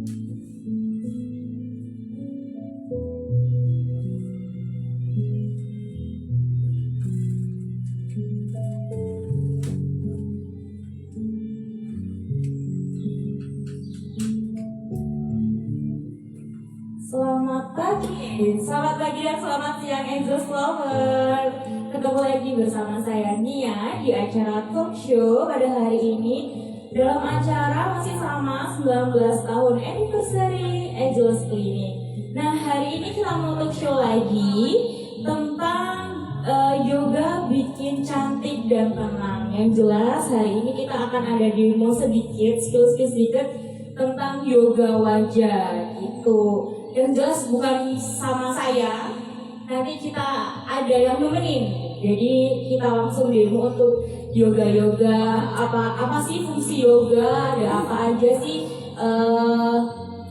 Selamat pagi dan selamat siang Angels Lover. Ketemu lagi bersama saya Nia di acara talk show pada hari ini. Dalam acara masih sama 19 tahun anniversary Angels Clinic. Nah, hari ini kita mau talk show lagi tentang yoga bikin cantik dan tenang. Yang jelas hari ini kita akan ada demo sedikit, skill-skill sedikit tentang yoga wajah gitu. Yang jelas bukan sama saya, nanti kita ada yang nemenin. Jadi kita langsung demo untuk yoga-yoga, apa sih fungsi yoga, ada apa aja sih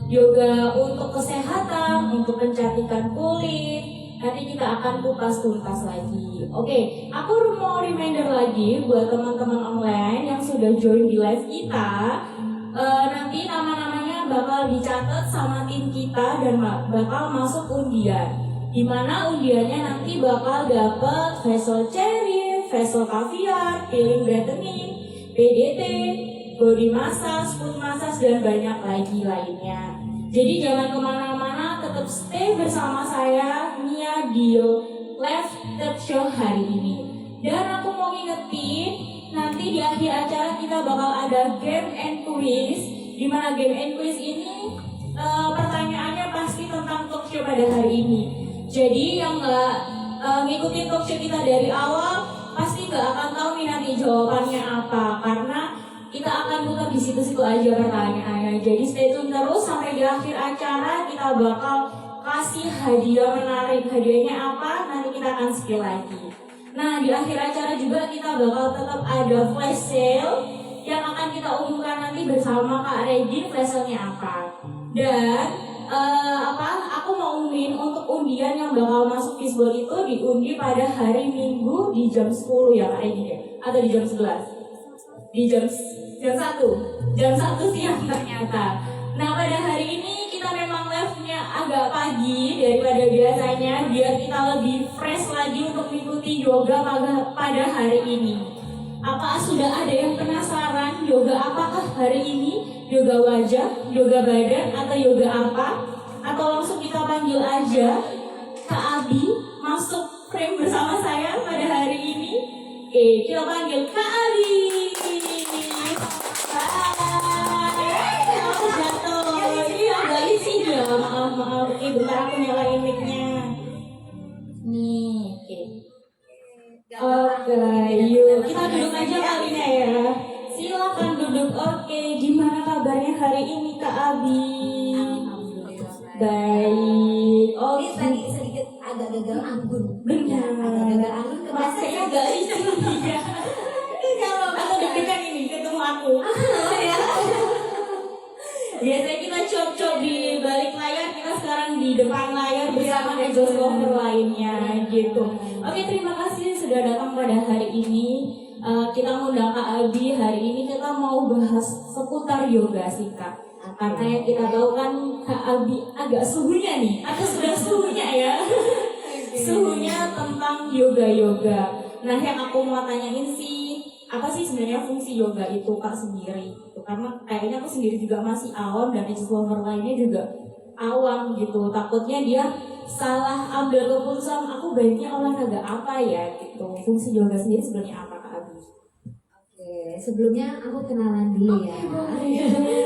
yoga untuk kesehatan, untuk kecantikan kulit. Nanti kita akan kupas tuntas lagi. Oke, aku mau reminder lagi buat teman-teman online yang sudah join di live kita. Nanti nama-namanya bakal dicatat sama tim kita dan bakal masuk undian. Dimana undiannya nanti bakal dapet facial cherry, facial caviar, peeling brightening, PDT, body massage, foot massage, dan banyak lagi lainnya. Jadi jangan kemana-mana, tetap stay bersama saya Nia di live talk show hari ini. Dan aku mau ngingetin, nanti di akhir acara kita bakal ada game and quiz, di mana game and quiz ini pertanyaannya pasti tentang talk show pada hari ini. Jadi yang nggak ngikutin talk show kita dari awal pasti nggak akan tahu nih nanti jawabannya apa, karena kita akan buka di situ-situ aja pertanyaannya. Jadi stay tune terus sampai di akhir acara, kita bakal kasih hadiah menarik. Hadiahnya apa? Nanti kita akan spill lagi. Nah, di akhir acara juga kita bakal tetap ada flash sale yang akan kita umumkan nanti bersama Kak Regin. Flash sale-nya apa? Dan aku mau umumin untuk undian yang bakal masuk fishbowl itu diundi pada hari Minggu di jam 10 ya Kak Regin ya? Atau di jam 11? Di jam 1 siang ternyata. Nah, pada hari ini kita memang live-nya agak pagi daripada biasanya, biar kita lebih fresh lagi untuk mengikuti yoga pada hari ini. Apa sudah ada yang penasaran yoga apakah hari ini? Yoga wajah, yoga badan, atau yoga apa? Atau langsung kita panggil aja Kak Abi masuk frame bersama saya pada hari ini. Oke, kita panggil Kak Abi. Aku jatuh. Iya, gak isi dia. Maaf. Oke, bentar aku nyalain mic-nya. Nih, oke. Oke, yuk. Kita duduk aja kalinya ya. Silakan duduk. Oke, gimana kabarnya hari ini Kak Abi? Baik. Oh, tadi sedikit agak gagal anggun. Benar. Agak gagal anggun Rasanya gak isi dia. Kalau aku deg-degan ini ketemu aku. Biasanya kita cop-cop di balik layar, kita sekarang di depan layar bersama Angels Lover lainnya gitu. Oke, terima kasih sudah datang pada hari ini. Kita ngundang Kak Abi. Hari ini kita mau bahas seputar yoga sih Kak. Karena yang kita tahu kan Kak Abi agak suhunya nih, atau sudah suhunya ya. Suhunya tentang yoga-yoga. Nah, yang aku mau tanyain sih, apa sih sebenarnya fungsi yoga itu Kak sendiri? Karena kayaknya aku sendiri juga masih awam dan Angels Lover lainnya juga awam gitu. Takutnya dia salah ambil keputusan, aku baiknya olahraga apa ya gitu. Fungsi yoga sendiri sebenarnya apa Kak Abi? Oke, sebelumnya aku kenalan dulu ya.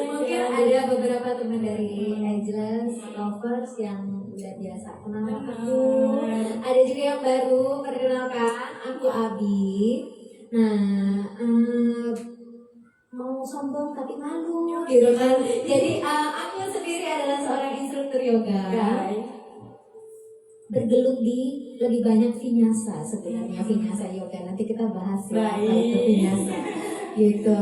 Mungkin ada beberapa teman dari Angels Lovers yang udah biasa kenal aku. Ada juga yang baru, perkenalkan aku Abi. Nah, mau sombong tapi malu gitu kan. Jadi aku sendiri adalah seorang instruktur yoga. Bergelut di lebih banyak vinyasa sebenarnya, vinyasa yoga. Nanti kita bahas ya apa itu vinyasa gitu.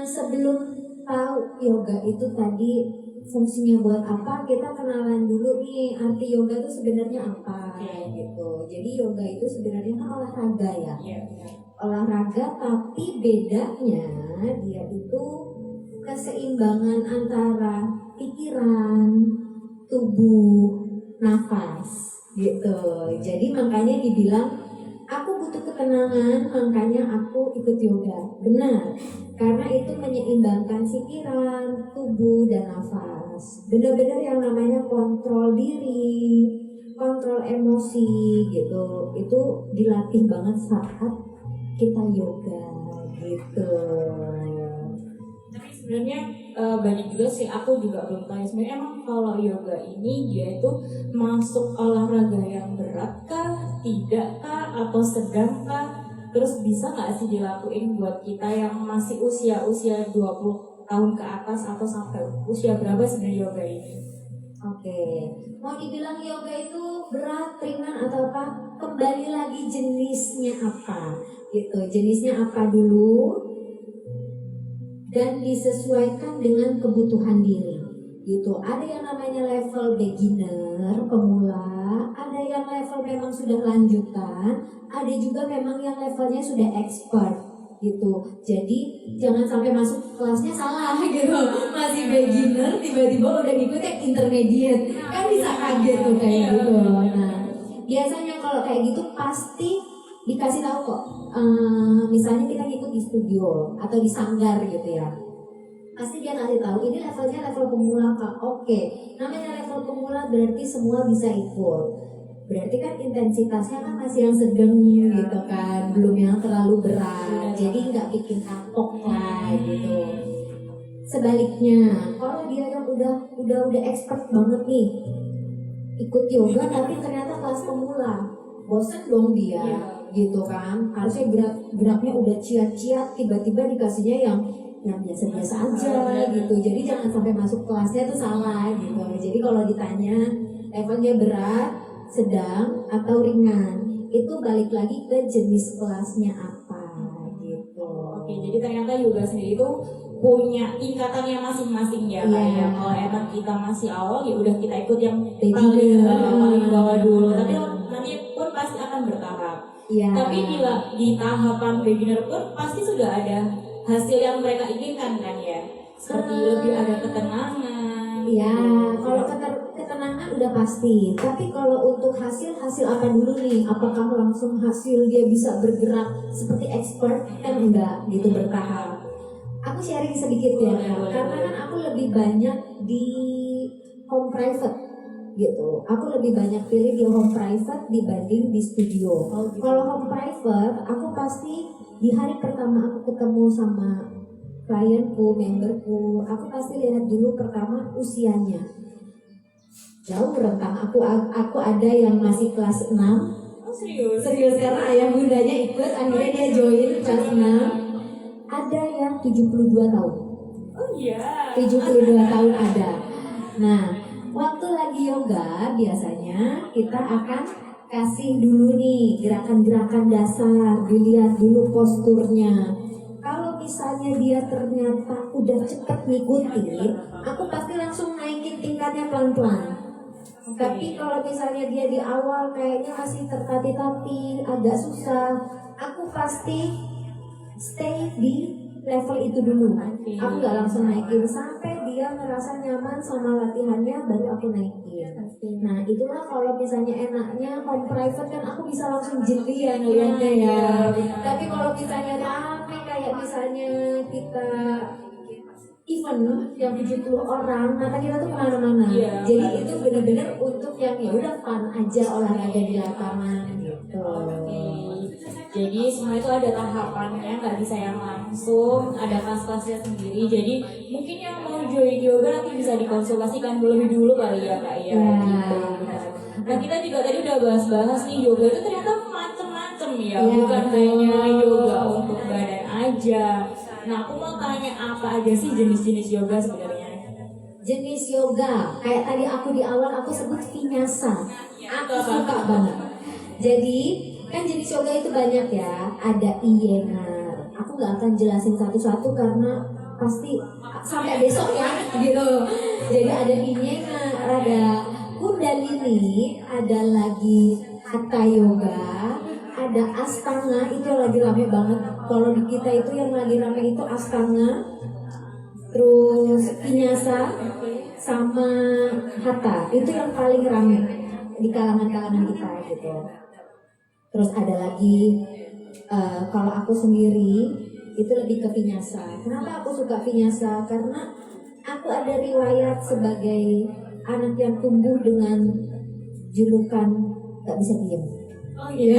Sebelum tahu yoga itu tadi fungsinya buat apa, kita kenalan dulu nih arti yoga itu sebenarnya apa gitu. Jadi yoga itu sebenarnya kan olahraga ya. Olahraga, tapi bedanya dia itu keseimbangan antara pikiran, tubuh, nafas gitu. Jadi makanya dibilang aku butuh ketenangan, makanya aku ikut yoga. Benar, karena itu menyeimbangkan pikiran, tubuh, dan nafas. Benar-benar yang namanya kontrol diri, kontrol emosi gitu. Itu dilatih banget saat kita yoga gitu. Tapi sebenarnya banyak juga sih, aku juga belum tahu sebenarnya emang kalau yoga ini dia itu masuk olahraga yang berat kah, tidak kah, atau sedang kah? Terus bisa nggak sih dilakuin buat kita yang masih usia 20 tahun ke atas atau sampai usia berapa sebenarnya yoga ini? Oke, mau dibilang yoga itu berat, ringan atau apa? Kembali lagi jenisnya apa gitu. Jenisnya apa dulu dan disesuaikan dengan kebutuhan diri gitu. Ada yang namanya level beginner, pemula, ada yang level memang sudah lanjutan, ada juga memang yang levelnya sudah expert gitu. Jadi jangan sampai masuk kelasnya salah gitu. Masih beginner tiba-tiba udah ngikut yang intermediate. Kan bisa kaget tuh kayak gitu. Nah, biasanya kalau kayak gitu pasti dikasih tahu kok. Misalnya kita ngikut di studio atau di sanggar gitu ya. Pasti dia kasih tahu ini levelnya level pemula Kak. Oke, namanya level pemula berarti semua bisa ikut. Berarti kan intensitasnya kan masih yang sedang gitu kan, belum yang terlalu berat. Jadi nggak bikin kapok lah gitu. Sebaliknya, kalau dia yang udah expert banget nih, ikut yoga tapi ternyata kelas pemula, bosan dong dia gitu kan. Harusnya geraknya udah ciat-ciat, tiba-tiba dikasihnya yang biasa-biasa aja gitu. Jadi jangan sampai masuk kelasnya tuh salah gitu. Jadi kalau ditanya levelnya berat, sedang atau ringan, itu balik lagi ke jenis kelasnya apa gitu. Oke, jadi ternyata yoga sendiri itu punya tingkatannya masing-masing ya. Kayak kalau emang kita masih awal ya udah kita ikut yang paling bawah dulu. Tapi nanti pun pasti akan bertahap. Tapi di tahapan beginner pun pasti sudah ada hasil yang mereka inginkan kan ya. Seperti lebih ada ketenangan. Iya, kalau ketenangan udah pasti. Tapi kalau untuk hasil apa dulu nih? Apakah langsung hasil dia bisa bergerak seperti expert? Kan enggak, gitu bertahap. Aku sharing sedikit ya, karena kan aku lebih banyak di home private gitu. Aku lebih banyak pilih di home private dibanding di studio. Kalau home private, aku pasti di hari pertama aku ketemu sama klienku, memberku, aku pasti lihat dulu pertama usianya. Jauh rentang, aku ada yang masih kelas 6. Serius karena ayah bundanya ikut, akhirnya dia join kelas 6. Ada yang 72 tahun. 72 tahun ada. Nah, waktu lagi yoga biasanya kita akan kasih dulu nih gerakan-gerakan dasar, dilihat dulu posturnya. Kalau misalnya dia ternyata udah cepet ngikutin, aku pasti langsung naikin tingkatnya pelan-pelan. Tapi kalau misalnya dia di awal kayaknya masih tertatih-tatih, agak susah, aku pasti stay di level itu dulu. Aku nggak langsung naikin sampai dia ngerasa nyaman sama latihannya, baru aku naikin. Nah itulah kalau misalnya enaknya home private kan aku bisa langsung jeli ya ngeliatnya ya. Tapi kalau misalnya rame kayak misalnya kita event yang 70 orang, mata kita tuh kemana-mana. Jadi itu benar-benar untuk yang ya udah fun aja, olahraga di lapangan gitu. Jadi semua itu ada tahapannya, nggak bisa yang langsung, ada kelas-kelasnya sendiri. Jadi mungkin yang mau join yoga nanti bisa dikonsultasikan lebih dulu kali ya Kak ya. Gitu. Nah kita juga tadi udah bahas-bahas nih yoga itu ternyata macem-macem ya, bukan hanya yoga untuk badan aja. Nah aku mau tanya apa aja sih jenis-jenis yoga sebenarnya? Jenis yoga, kayak tadi aku di awal aku sebut vinyasa. Aku suka banget. Jadi kan jenis yoga itu banyak ya. Ada Iyengar. Aku nggak akan jelasin satu-satu karena pasti sampai besok ya gitu. Jadi ada Iyengar, ada Kundalini, ada lagi Hatha Yoga, ada Astanga, itu lagi rame banget. Kalau di kita itu yang lagi rame itu Astanga. terus Vinyasa, sama Hatha. Itu yang paling rame di kalangan-kalangan kita gitu. Terus ada lagi kalau aku sendiri itu lebih ke Vinyasa. Kenapa aku suka Vinyasa? Karena aku ada riwayat sebagai anak yang tumbuh dengan julukan gak bisa diem. Oh iya.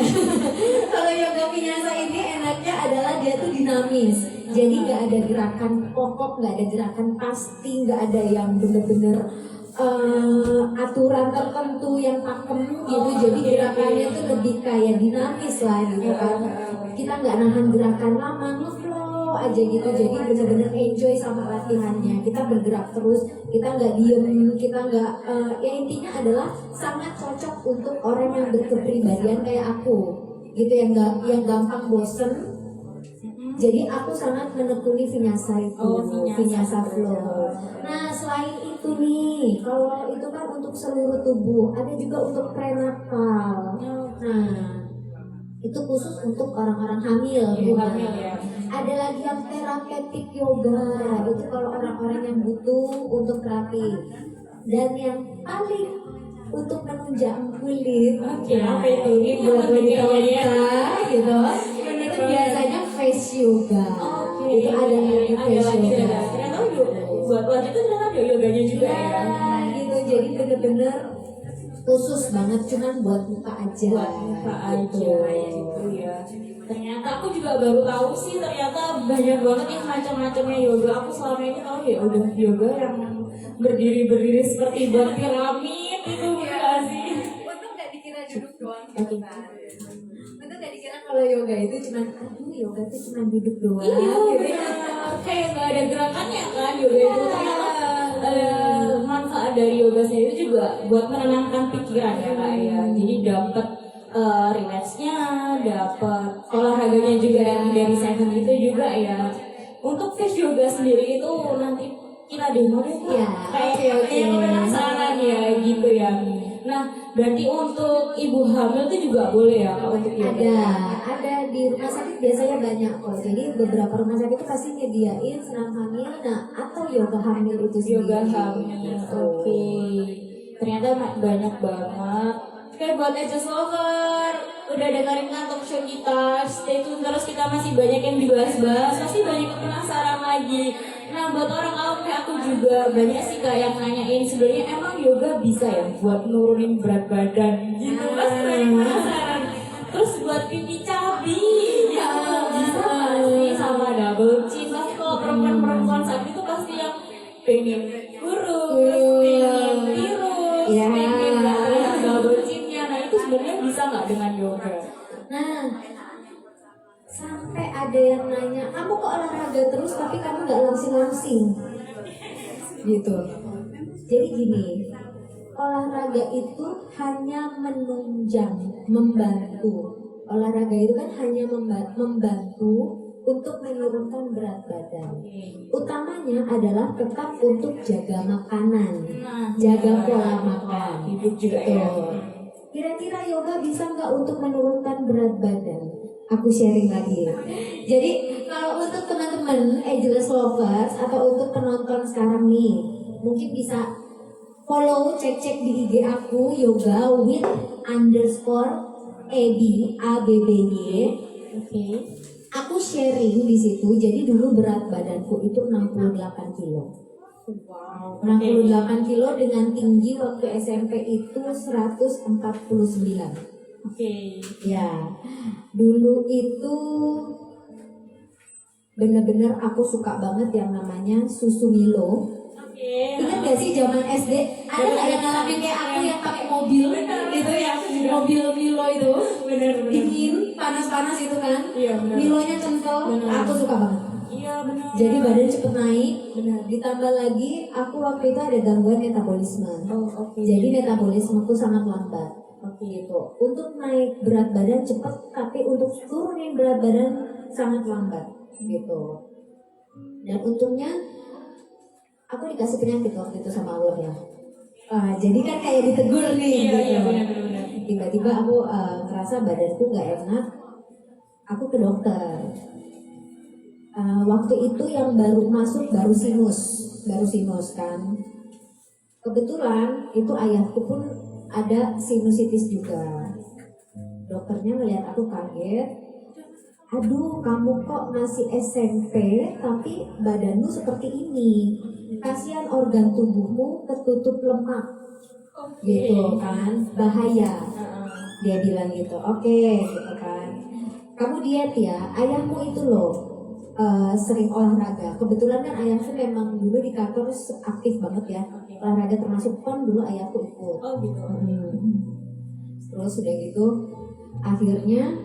Kalau yoga Vinyasa ini enaknya adalah dia tuh dinamis. Jadi gak ada gerakan pokok, gak ada gerakan pasti, gak ada yang bener-bener aturan tertentu yang pakem gitu. Jadi gerakannya tuh lebih kayak dinamis lah gitu kan. Kita nggak nahan gerakan lama, ngeflow aja gitu. Jadi bener-bener enjoy sama latihannya. Kita bergerak terus, kita nggak diem, kita nggak ya intinya adalah sangat cocok untuk orang yang berkepribadian kayak aku gitu, yang gampang bosen. Jadi aku sangat menekuni Vinyasa itu, Vinyasa flow. Nah selain itu nih, kalau itu kan untuk seluruh tubuh, ada juga untuk prenatal. Nah itu khusus untuk orang-orang hamil. Hamil ya. Ada lagi yang terapeutik yoga, itu kalau orang-orang yang butuh untuk terapi. Dan yang paling untuk menunjang kulit, Apa itu? Ini buat wanita-wanita gitu. Itu biasanya face yoga. Itu ada face yoga. Ternyata buat wanita ternyata ada yoganya juga ya. Gitu. Jadi bener-bener khusus banget, cuman buat muka aja. Buat muka aja gitu ya. Ternyata aku juga baru tahu sih, ternyata banyak banget yang macam-macamnya yoga. Aku selama ini tahu ya udah yoga yang berdiri seperti buat piramid itu enggak sih. Untung gak dikira duduk doang gitu kan. Untung gak dikira kalau yoga itu cuman yoga itu cuman duduk doang. Iya, gitu. kayak nggak ada gerakannya kan yoga itu. Ternyata manfaat dari yoga saya itu juga buat menenangkan pikiran ya kak ya. Jadi dapat relaxnya, dapat olahraganya juga dari Seven itu juga ya. Untuk face yoga sendiri itu nanti kita demo deh Iya, kayak yang penasaran ya gitu ya. Nah berarti untuk ibu hamil itu juga boleh ya kak untuk yoga? Ada di rumah sakit biasanya banyak kok. Jadi beberapa rumah sakit itu pasti nyediain senam hamil, atau yoga hamil itu sendiri. Yoga hamil, oke. Ternyata banyak banget. Oke, buat Ages Lover, udah dengerin kan talk show kita. Stay tune terus, kita masih banyak yang dibahas-bahas. Pasti banyak yang penasaran lagi. Nah, buat orang awam kayak aku juga banyak sih kak yang nanyain sebenarnya emang yoga bisa ya buat nurunin berat badan gitu. Pasti banyak penasaran. Terus buat pipi cabi, ya bisa pasti sama double chin. Pasti kalau perempuan saat itu pasti yang pengen kurus, pengen tirus, pengen nggak ada double chinnya. Nah itu sebenarnya bisa nggak dengan yoga? Nah, sampai ada yang nanya, kamu kok olahraga terus tapi kamu nggak langsing-langsing? Gitu. Jadi gini, olahraga itu hanya menunjang, membantu. Olahraga itu kan hanya membantu untuk menurunkan berat badan. Utamanya adalah tetap untuk jaga makanan, jaga pola makan. Hidup juga ya. Kira-kira yoga bisa nggak untuk menurunkan berat badan? Aku sharing lagi. Jadi kalau untuk teman-teman Ageless Lovers atau untuk penonton sekarang nih, mungkin bisa follow, cek di IG aku yoga with _ABBY. Oke. Aku sharing di situ. Jadi dulu berat badanku itu 68 kilo. Wow. 68 kilo dengan tinggi waktu SMP itu 149. Oke. Ya, dulu itu bener-bener aku suka banget yang namanya susu Milo. Oke. Ingat gak sih zaman SD? Ada nggak yang ngalamin kayak aku yang pakai mobil gitu ya? Mobil Milo itu Bener. dingin, panas-panas itu kan? Iya benar. Milonya kental, Benar. aku suka banget. Iya benar. Jadi badan cepet naik. Benar. Ditambah lagi aku waktu itu ada gangguan metabolisme. Oh oke. Jadi metabolismeku sangat lambat. Oke. Gitu. Untuk naik berat badan cepat, tapi untuk turunin berat badan sangat lambat. Gitu. Dan untungnya aku dikasih penyakit waktu itu sama Allah ya. Jadi kan kayak ditegur nih. Iya gitu. iya benar. Tiba-tiba aku ngerasa badanku nggak enak. Aku ke dokter. Waktu itu yang baru masuk baru sinus kan. Kebetulan itu ayahku pun ada sinusitis juga. Dokternya ngeliat aku kaget. Aduh, kamu kok masih SMP tapi badanmu seperti ini. Kasihan organ tubuhmu tertutup lemak. Gitu kan, bahaya. Dia bilang gitu. Oke, gitu kan. Kamu diet ya. Ayahmu itu loh sering olahraga. Kebetulan kan ayahku memang dulu di kantor aktif banget ya. Olahraga termasuk pon dulu ayahku ikut. Oh gitu. Terus udah gitu akhirnya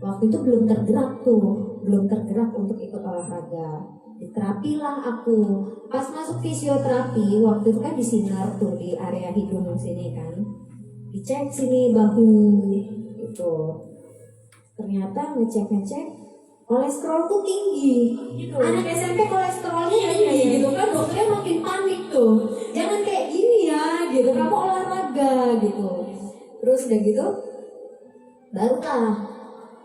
waktu itu belum tergerak untuk ikut olahraga. Diterapilah aku. Pas masuk fisioterapi waktu itu kan di sinar tuh di area hidung sini kan. Dicek sini bahu gitu. Ternyata ngecek kolesterolku tinggi. Gitu. Anak SMP kolesterolnya tinggi gitu kan, dokternya makin panik tuh. Jangan kayak gini ya gitu, kamu olahraga gitu. Terus udah gitu barulah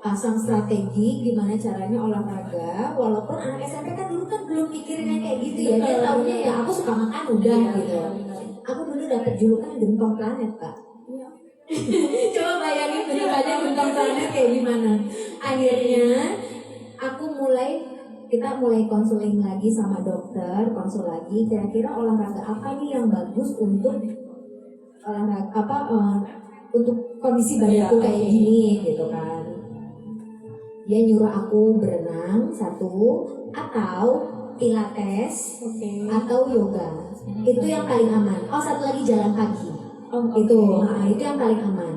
pasang strategi gimana caranya olahraga. Walaupun anak SMP kan dulu kan belum mikirin yang kayak gitu ya. Dia taunya ya aku suka makan udah gitu. Aku dulu dapet julukan gentong planet, Kak. Coba bayangin bentukannya gentong planet kayak gimana. Akhirnya kita mulai konseling lagi sama dokter, konsul lagi kira-kira olahraga apa nih yang bagus untuk olahraga untuk kondisi badanku kayak gini gitu kan. Dia nyuruh aku berenang satu atau pilates atau yoga. Itu yang paling aman. Oh, satu lagi jalan pagi. Itu yang paling aman.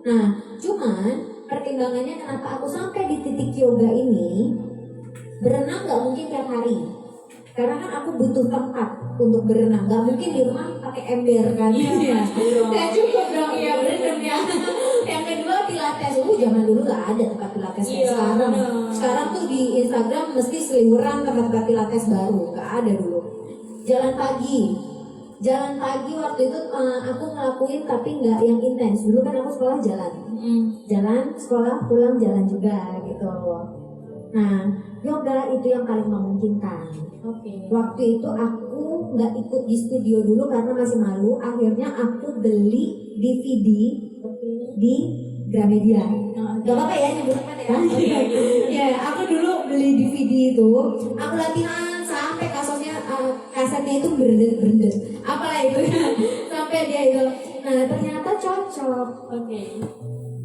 Nah, cuman pertimbangannya kenapa aku sampai di titik yoga ini, berenang nggak mungkin tiap hari. Karena kan aku butuh tempat untuk berenang. Nggak mungkin di rumah pakai ember kan. Iya. Nggak cukup dong ya berenang ya. Yang kedua pilates. Zaman dulu nggak ada tempat pilates kayak sekarang. Sekarang tuh di Instagram mesti seliweran tempat pilates baru. Nggak ada dulu. Jalan pagi waktu itu aku ngelakuin tapi nggak yang intens. Dulu kan aku sekolah jalan sekolah pulang jalan juga gitu. Nah, yoga itu yang paling memungkinkan. Waktu itu aku nggak ikut di studio dulu karena masih malu. Akhirnya aku beli DVD di Gramedia. Gak apa-apa ya nyebutnya ya. Ya, aku dulu beli DVD itu. Aku latihan sampai kasetnya itu berendet. Apalah itu ya. Sampai dia itu. Nah, ternyata cocok.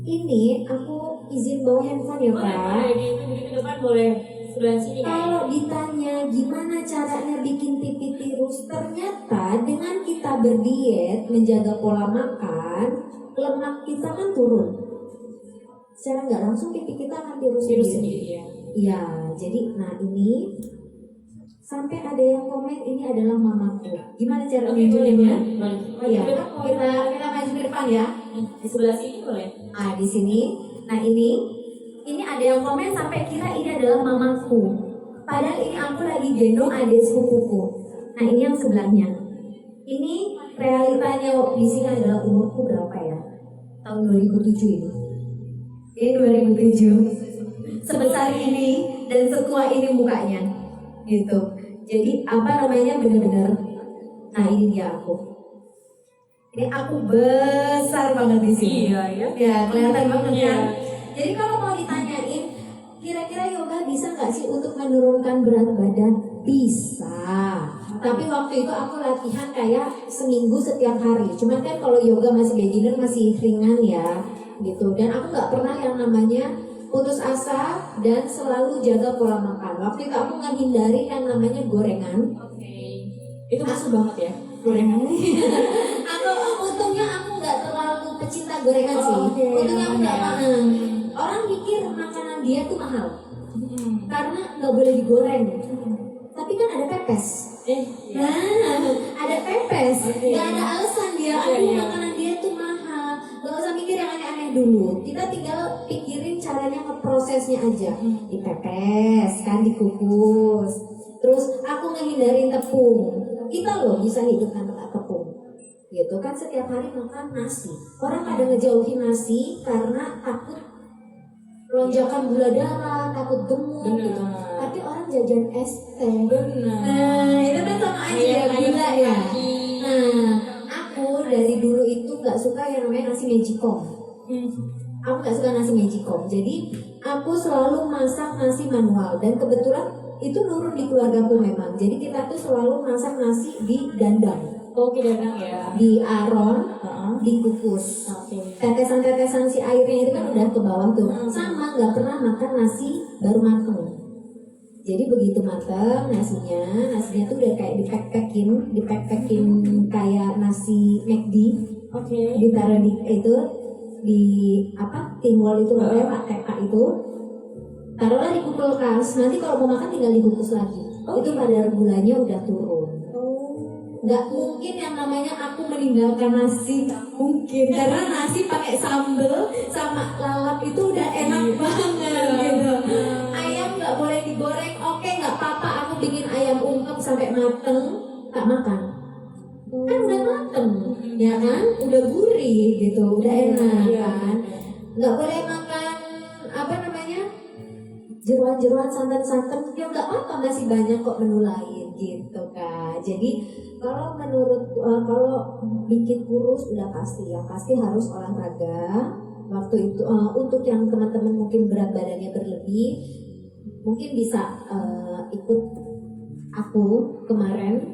Ini aku izin bawa handphone ya, Pak. Di depan boleh sebelah sini. Kalau ditanya gimana caranya bikin pipi tirus, ternyata dengan kita berdiet, menjaga pola makan, lemak kita kan turun. Secara nggak langsung pipi kita akan tirus sendiri. Iya, jadi ini sampai ada yang komen ini adalah mamaku. Gimana cara nunjukinnya? Iya, kita maju ke depan ya. Di sebelah sini boleh. Di sini. Nah ini ada yang komen sampai kira ini adalah mamaku. Padahal ini aku lagi gendong adik sepupuku. Nah ini yang sebelahnya. Ini realitanya di sini adalah umurku berapa ya? Tahun 2007 ini. Ini 2007. Sebesar ini dan sekuat ini mukanya. Gitu. Jadi benar-benar. Nah ini dia aku. Ini aku besar banget di sini. Iya. Ya, kelihatan banget kan. Jadi kalau mau ditanyain, kira-kira yoga bisa nggak sih untuk menurunkan berat badan? Bisa. Tapi waktu itu aku latihan kayak seminggu setiap hari. Cuman kan kalau yoga masih beginner, masih ringan ya, gitu. Dan aku nggak pernah yang namanya putus asa dan selalu jaga pola makan. Waktu itu aku menghindari yang namanya gorengan. Itu masuk banget ya. Gorengan. Untungnya aku nggak terlalu pecinta gorengan sih. Untungnya aku nggak paham. Orang mikir makanan dia tuh mahal karena nggak boleh digoreng. Tapi kan ada pepes. Ada pepes. Nggak ada alasan dia. Makanan dia tuh mahal. Gak usah mikir yang aneh-aneh dulu. Kita tinggal pikirin caranya ngeprosesnya aja. Dipepes, kan dikukus. Terus aku ngehindarin tepung. Kita loh bisa hidup tanpa tepung. Gitu kan setiap hari makan nasi. Orang pada ngejauhin nasi karena takut lonjakan gula darah, takut gemuk gitu. Tapi orang jajan es teh. Nah, itu kan sama aja ya gula ya. Nah, aku dari dulu itu nggak suka yang namanya nasi magicom. Aku nggak suka nasi magicom. Jadi aku selalu masak nasi manual dan kebetulan itu nurun di keluargaku memang. Jadi kita tuh selalu masak nasi di dandang. Oke, dandang ya. Di aron, dikukus. Tetesan-tetesan si airnya itu kan udah ke bawah tuh. Sama nggak pernah makan nasi baru mateng. Jadi begitu mateng nasinya tuh udah kayak dipack-packin kayak nasi McD. Ditaruh di itu di timbul itu namanya Pak itu. Taruhlah di kulkas. Nanti kalau mau makan tinggal dikukus lagi. Itu kadar gulanya udah turun. Nggak mungkin yang namanya aku meninggalkan nasi, nggak mungkin karena nasi pakai sambal sama lalap itu udah enak banget gitu. Ayam nggak boleh digoreng, oke nggak apa-apa, aku bikin ayam ungkep sampai mateng, tak makan. Kan udah mateng, ya kan, udah gurih gitu, udah enak kan. Nggak boleh makan jeruan-jeruan santan-santan, ya nggak apa-apa, masih banyak kok menu lain gitu kan. Jadi kalau kalau bikin kurus udah pasti harus olahraga. Waktu itu untuk yang teman-teman mungkin berat badannya berlebih, mungkin bisa ikut aku kemarin.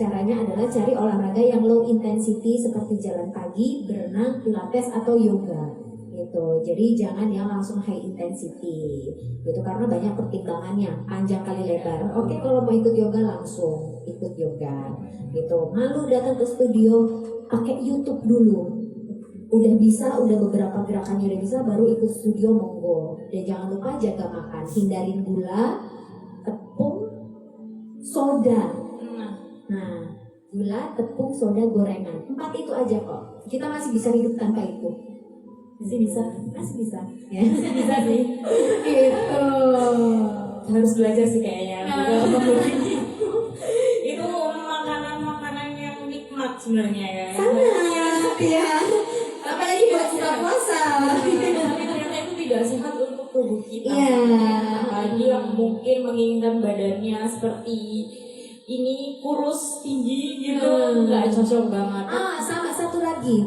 Caranya adalah cari olahraga yang low intensity seperti jalan pagi, berenang, pilates atau yoga gitu. Jadi jangan yang langsung high intensity gitu karena banyak pertimbangannya, panjang kali lebar. Oke, kalau mau ikut yoga langsung ikut yoga gitu. Malu datang ke studio, pakai YouTube dulu. Udah beberapa gerakannya udah bisa, baru ikut studio monggo. Dan jangan lupa jaga makan, hindarin gula, tepung, soda. Nah, gula, tepung, soda, gorengan. 4 itu aja kok. Kita masih bisa hidup tanpa itu. Masih bisa ya. Bisa sih. Gitu. Harus belajar sih kayaknya. Itu makanan-makanan yang nikmat sebenarnya ya. Sangat ya. Apalagi buat buka puasa. Tapi ternyata itu tidak sehat untuk tubuh kita. Apalagi yang mungkin menginginkan badannya seperti ini kurus tinggi gitu, nggak cocok banget. Sama satu lagi.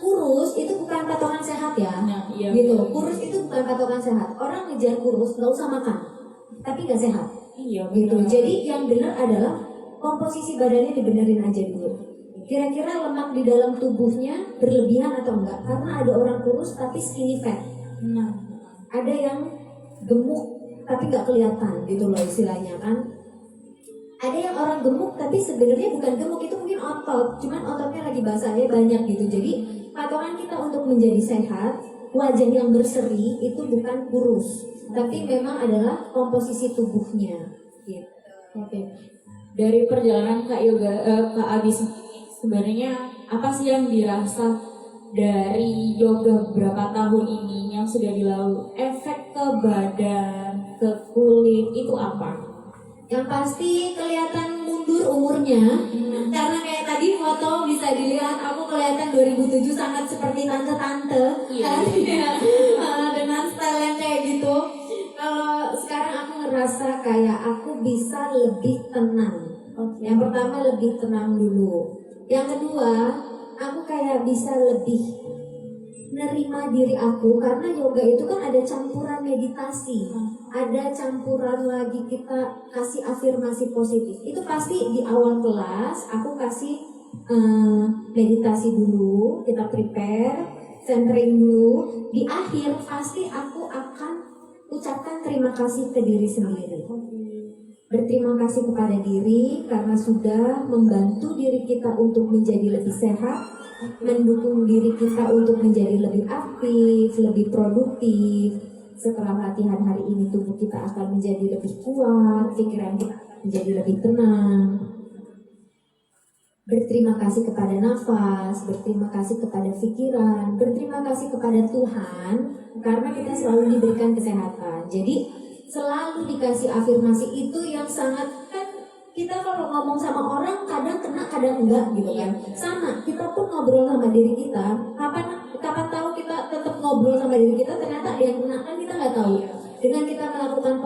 Kurus itu bukan patokan sehat ya. Gitu. Kurus itu bukan patokan sehat. Orang ngejar kurus nggak usah makan, tapi nggak sehat. Gitu. Jadi yang benar adalah komposisi badannya dibenerin aja dulu. Kira-kira lemak di dalam tubuhnya berlebihan atau enggak? Karena ada orang kurus tapi skinny fat. Ada yang gemuk tapi nggak kelihatan gitu loh istilahnya kan. Ada yang orang gemuk tapi sebenarnya bukan gemuk, itu mungkin otot, cuman ototnya lagi basahnya banyak gitu. Jadi patokan kita untuk menjadi sehat, wajah yang berseri itu bukan kurus, tapi memang adalah komposisi tubuhnya gitu. Dari perjalanan Kak Abi sebenarnya apa sih yang dirasa dari yoga beberapa tahun ini yang sudah dilalui? Efek ke badan, ke kulit itu apa? Yang pasti kelihatan mundur umurnya, karena kayak tadi foto bisa dilihat aku kelihatan 2007 sangat seperti tante-tante dengan style yang kayak gitu. Kalau sekarang aku ngerasa kayak aku bisa lebih tenang. Yang pertama lebih tenang dulu. Yang kedua, aku kayak bisa lebih nerima diri aku, karena yoga itu kan ada campuran meditasi, ada campuran lagi kita kasih afirmasi positif. Itu pasti di awal kelas aku kasih meditasi dulu, kita prepare, centering dulu. Di akhir pasti aku akan ucapkan terima kasih ke diri sendiri. Berterima kasih kepada diri karena sudah membantu diri kita untuk menjadi lebih sehat, mendukung diri kita untuk menjadi lebih aktif, lebih produktif. Setelah latihan hari ini tubuh kita akan menjadi lebih kuat, pikiran kita menjadi lebih tenang. Berterima kasih kepada nafas, berterima kasih kepada pikiran, berterima kasih kepada Tuhan karena kita selalu diberikan kesehatan. Jadi selalu dikasih afirmasi itu yang sangat, kan kita kalau ngomong sama orang kadang kena kadang enggak gitu kan. Sama, kita pun ngobrol sama diri kita, kapan tahu kita tetap ngobrol ngobrol sama diri kita ternyata ada yang kena, kan kita nggak tahu. Dengan kita melakukan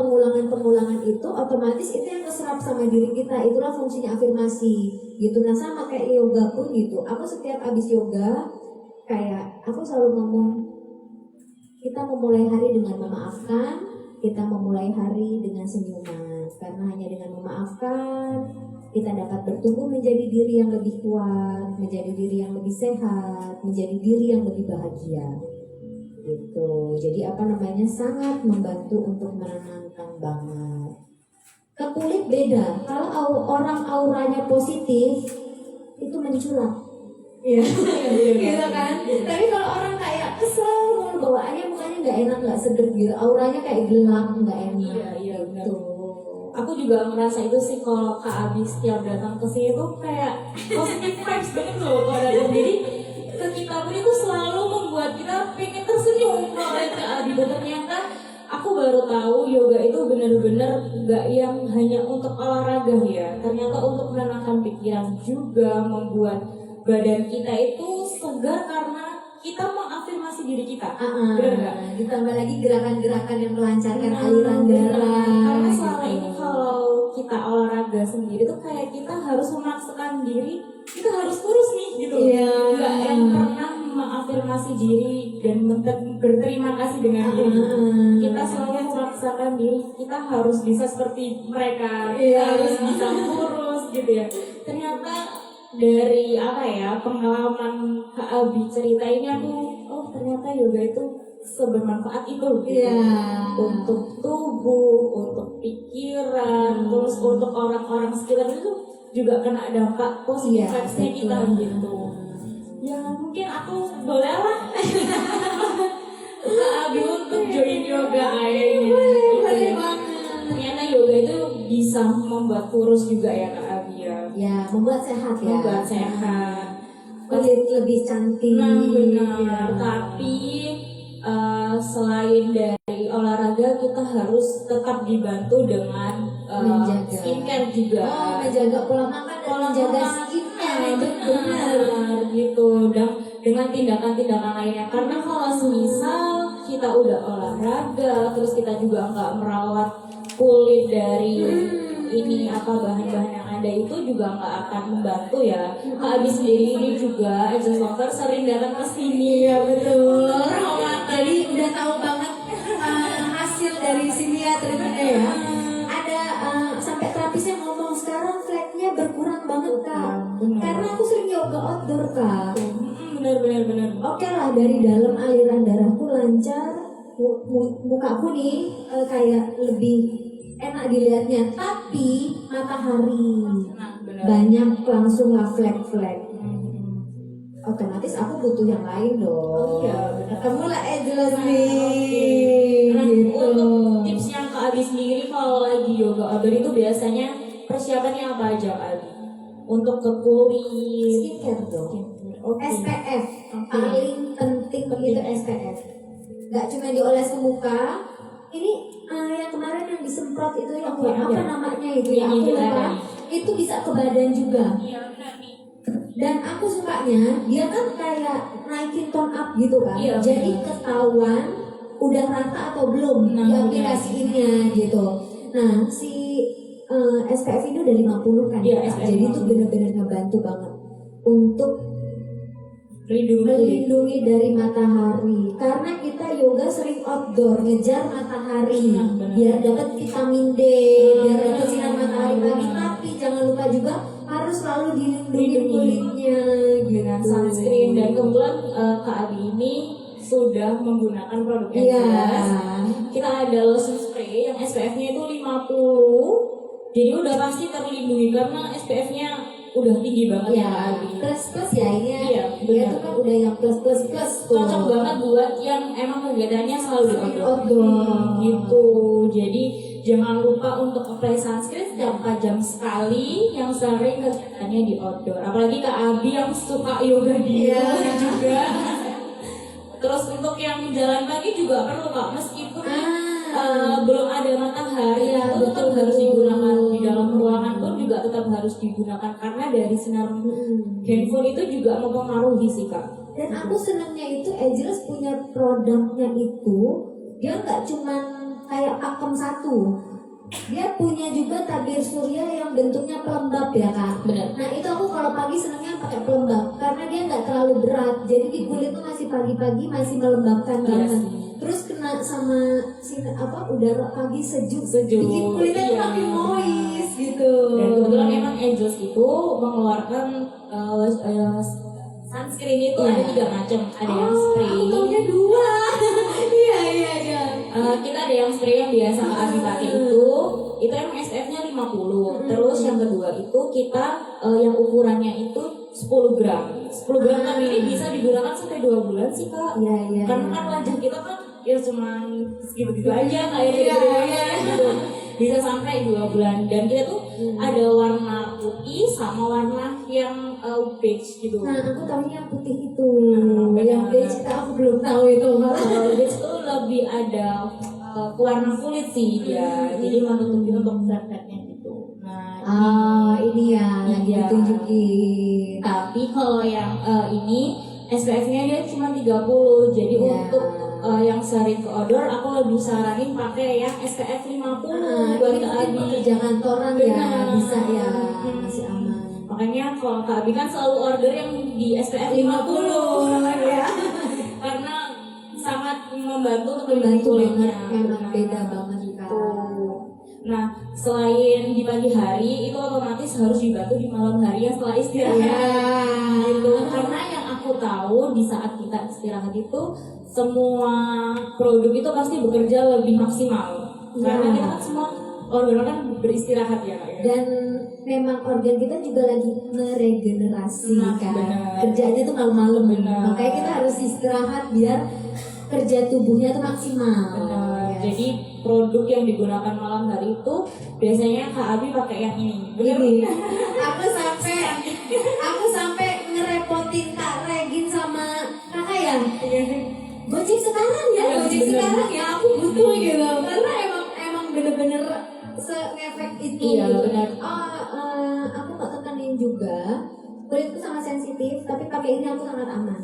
pengulangan itu otomatis itu yang keserap sama diri kita. Itulah fungsinya afirmasi gitu. Nah sama kayak yoga pun gitu, aku setiap habis yoga kayak aku selalu ngomong, kita memulai hari dengan memaafkan, kita memulai hari dengan senyuman, karena hanya dengan memaafkan kita dapat bertumbuh menjadi diri yang lebih kuat, menjadi diri yang lebih sehat, menjadi diri yang lebih bahagia gitu. Jadi sangat membantu untuk menenangkan banget. Ke kulit beda, kalau orang auranya positif itu menculap. Iya, gitu kan. Tapi kalau orang kayak kesel, bawaannya mukanya nggak enak, nggak sedap gitu, auranya kayak gelap, nggak enak. Iya, gitu. Aku juga merasa itu sih, kalau Kak Abi setiap datang ke sini tuh kayak positive vibes banget loh kalau datang. Jadi ke kita pun itu selalu membuat kita pengen tersenyum kalau lihat Kak Abi. Dan ternyata aku baru tahu yoga itu benar-benar gak yang hanya untuk olahraga ya. Ternyata untuk menenangkan pikiran juga, membuat badan kita itu segar karena kita mengafirmasi diri kita. Benar nggak? Ditambah lagi gerakan-gerakan yang melancarkan aliran darah. Karena selama ini kalau kita olahraga sendiri tuh kayak kita harus memaksakan diri, kita harus kurus nih gitu. Nggak yang pernah mengafirmasi diri dan berterima kasih dengan diri. Kita selalu memaksakan diri, kita harus bisa seperti mereka, kita harus bisa kurus gitu ya. Ternyata dari pengalaman Kak Abi cerita ini, aku ternyata yoga itu sebermanfaat itu gitu. Untuk tubuh, untuk pikiran, terus untuk orang-orang sekitar itu juga kena dampak positif vibes-nya kita gitu. Ya mungkin aku boleh lah Kak Abi untuk join yoga kayaknya. Ternyata yoga itu bisa membuat kurus juga ya Kak Abi ya. Ya, membuat sehat ya. Membuat sehat. Kulit lebih cantik. Nah benar. Tapi selain dari olahraga, kita harus tetap dibantu dengan menjaga skincare juga. Menjaga pola makan dan menjaga skincare. Benar gitu. Dan dengan tindakan-tindakan lainnya. Karena kalau semisal kita udah olahraga, terus kita juga nggak merawat kulit dari bahan-bahan yang ada, itu juga nggak akan membantu ya. Kak Abi sendiri ini juga Angels Lover sering datang ke sini. Ya betul. Jadi udah tahu banget hasil dari sini ya, ternyata ya. Ada sampai terapisnya ngomong sekarang flagnya berkurang banget Kak. Karena aku sering yoga outdoor Kak. Benar. Oke lah, dari dalam aliran darahku lancar, mukaku nih kayak lebih enak dilihatnya, tapi matahari banyak langsung lah flag. Otomatis aku butuh yang lain dong. Kamu lah jelas nih. Gitu. Untuk tips yang Kak Abi sendiri kalau lagi yoga outdoor itu biasanya persiapannya apa aja Kak Abi? Untuk ke kulit, skincare dong. SPF paling penting itu SPF. Gak cuma dioles ke muka. Ini yang kemarin yang disemprot itu yang namanya itu ya, aku lupa. Itu bisa ke badan juga. Dan aku sukanya dia kan kayak naikin tone up gitu kan. Jadi ketahuan udah rata atau belum di aplikasiinnya gitu. Nah si SPF ini udah 50 kan. Jadi itu benar-benar ngebantu banget untuk melindungi dari matahari, karena kita yoga sering outdoor ngejar matahari biar dapat vitamin D, biar dapat sinar matahari pagi. Tapi jangan lupa juga harus selalu dilindungi kulitnya dengan sunscreen. Dan kebetulan Kak Abi ini sudah menggunakan produk jelas. Kita ada lotion spray yang SPF-nya itu 50, jadi udah pasti terlindungi karena SPF-nya udah tinggi banget ya. Plus ya ini ya. Dia tuh kan udah yang plus. Cocok banget buat yang emang kegiatannya selalu di outdoor gitu. Jadi jangan lupa untuk apply sunscreen setiap 4 jam sekali yang sering kegiatannya di outdoor. Apalagi Kak Abi yang suka yoga di luar juga. Terus untuk yang jalan pagi juga perlu Kak, meskipun belum ada matahari, itu tetap harus digunakan. Di dalam ruangan pun juga tetap harus digunakan karena dari sinar handphone itu juga mempengaruhi sih Kak. Dan aku senangnya itu Ageless punya produknya itu dia nggak cuman kayak pakem satu, dia punya juga tabir surya yang bentuknya pelembab ya kak. Benar. Nah itu aku kalau pagi senangnya pakai pelembab karena dia nggak terlalu berat, jadi di kulit tuh masih pagi-pagi masih melembabkan banget. Terus kena sama udara pagi sejuk, bikin kulitnya tuh makin moist gitu. Dan kebetulan emang Ageless itu mengeluarkan sunscreen itu ada 3 macam, ada yang spray. Aku taunya 2. Iya. Kita ada yang spray yang biasa Kak Abi pakai itu emang SPF-nya 50. Terus yang kedua itu kita yang ukurannya itu 10 gram. 10 gram tapi ini bisa digunakan sampai 2 bulan sih Kak. Iya. Karena kan wajah kita kan ya cuma segitu-gitu aja kayak gitu. Bisa sampai 2 bulan dan kita tuh ada warna putih sama warna yang beige gitu. Nah aku tahunya yang putih itu, yang beige itu aku belum tahu itu. Beige itu lebih ada warna kulit sih dia, jadi menutupin untuk flat-flatnya gitu. Nah ini ya yang ditunjukin. tapi kalau yang ini SPF-nya dia cuma 30, jadi untuk yang sering ke outdoor aku lebih saranin pakai yang SPF 50 buat Kak Abi. Kerja kantoran ya bisa ya, masih aman. Makanya kalau Kak Abi kan selalu order yang di SPF 50 ya. karena sangat membantu untuk Membantu kulitnya. banget, memang beda banget Gitu. Nah, selain di pagi hari itu otomatis harus dibantu di malam hari ya setelah istirahat. Gitu. Karena yang aku tahu di saat kita istirahat itu semua produk itu pasti bekerja lebih maksimal. Karena kita kan semua organ kan beristirahat ya. Dan memang organ kita juga lagi meregenerasi kan. Benar. Kerjanya tuh malam-malam. Benar. Makanya kita harus istirahat biar kerja tubuhnya tuh maksimal. Benar. Yes. Jadi produk yang digunakan malam hari itu biasanya Kak Abi pakai yang ini. Benar. Aku sampai ngerepotin Kak Regin sama Kakak ya. Gojek sekarang ya, sekarang ya aku butuh gitu. Karena emang bener-bener se-ngefek itu. Iya, gitu. benar. Aku nggak tekanin juga. Kulitku sangat sensitif, tapi pakai ini aku sangat aman.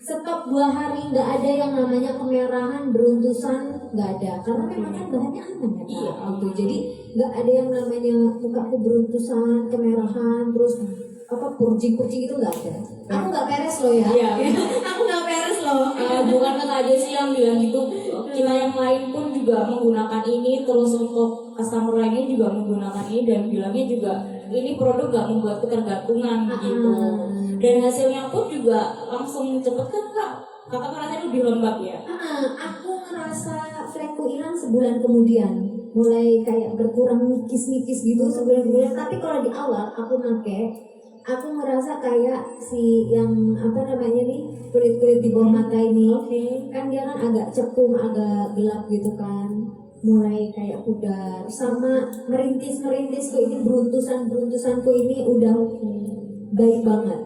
Stok 2 hari nggak ada yang namanya kemerahan, beruntusan, nggak ada. Karena memang kan bahannya aman ya. Iya. Gitu. Jadi nggak ada yang namanya mukaku beruntusan, kemerahan, terus purjing itu nggak ada. Aku nggak peres loh ya. Iya. Aku nggak peres loh. Bukan Kakak aja sih yang bilang gitu, kita yang lain pun juga menggunakan ini, terus untuk customer lainnya juga menggunakan ini dan bilangnya juga ini produk gak membuat ketergantungan gitu. Dan hasilnya pun juga langsung cepet kan Kak? Kakak ngerasa lebih lembab ya? Aku ngerasa flekku hilang sebulan kemudian, mulai kayak berkurang nikis-nikis gitu sebulan kemudian. Tapi kalau di awal aku pakai, aku ngerasa kayak si yang nih kulit-kulit di bawah mata ini, kan dia kan agak cekung, agak gelap gitu kan, mulai kayak pudar, sama merintis kok ini beruntusanku ini udah baik banget.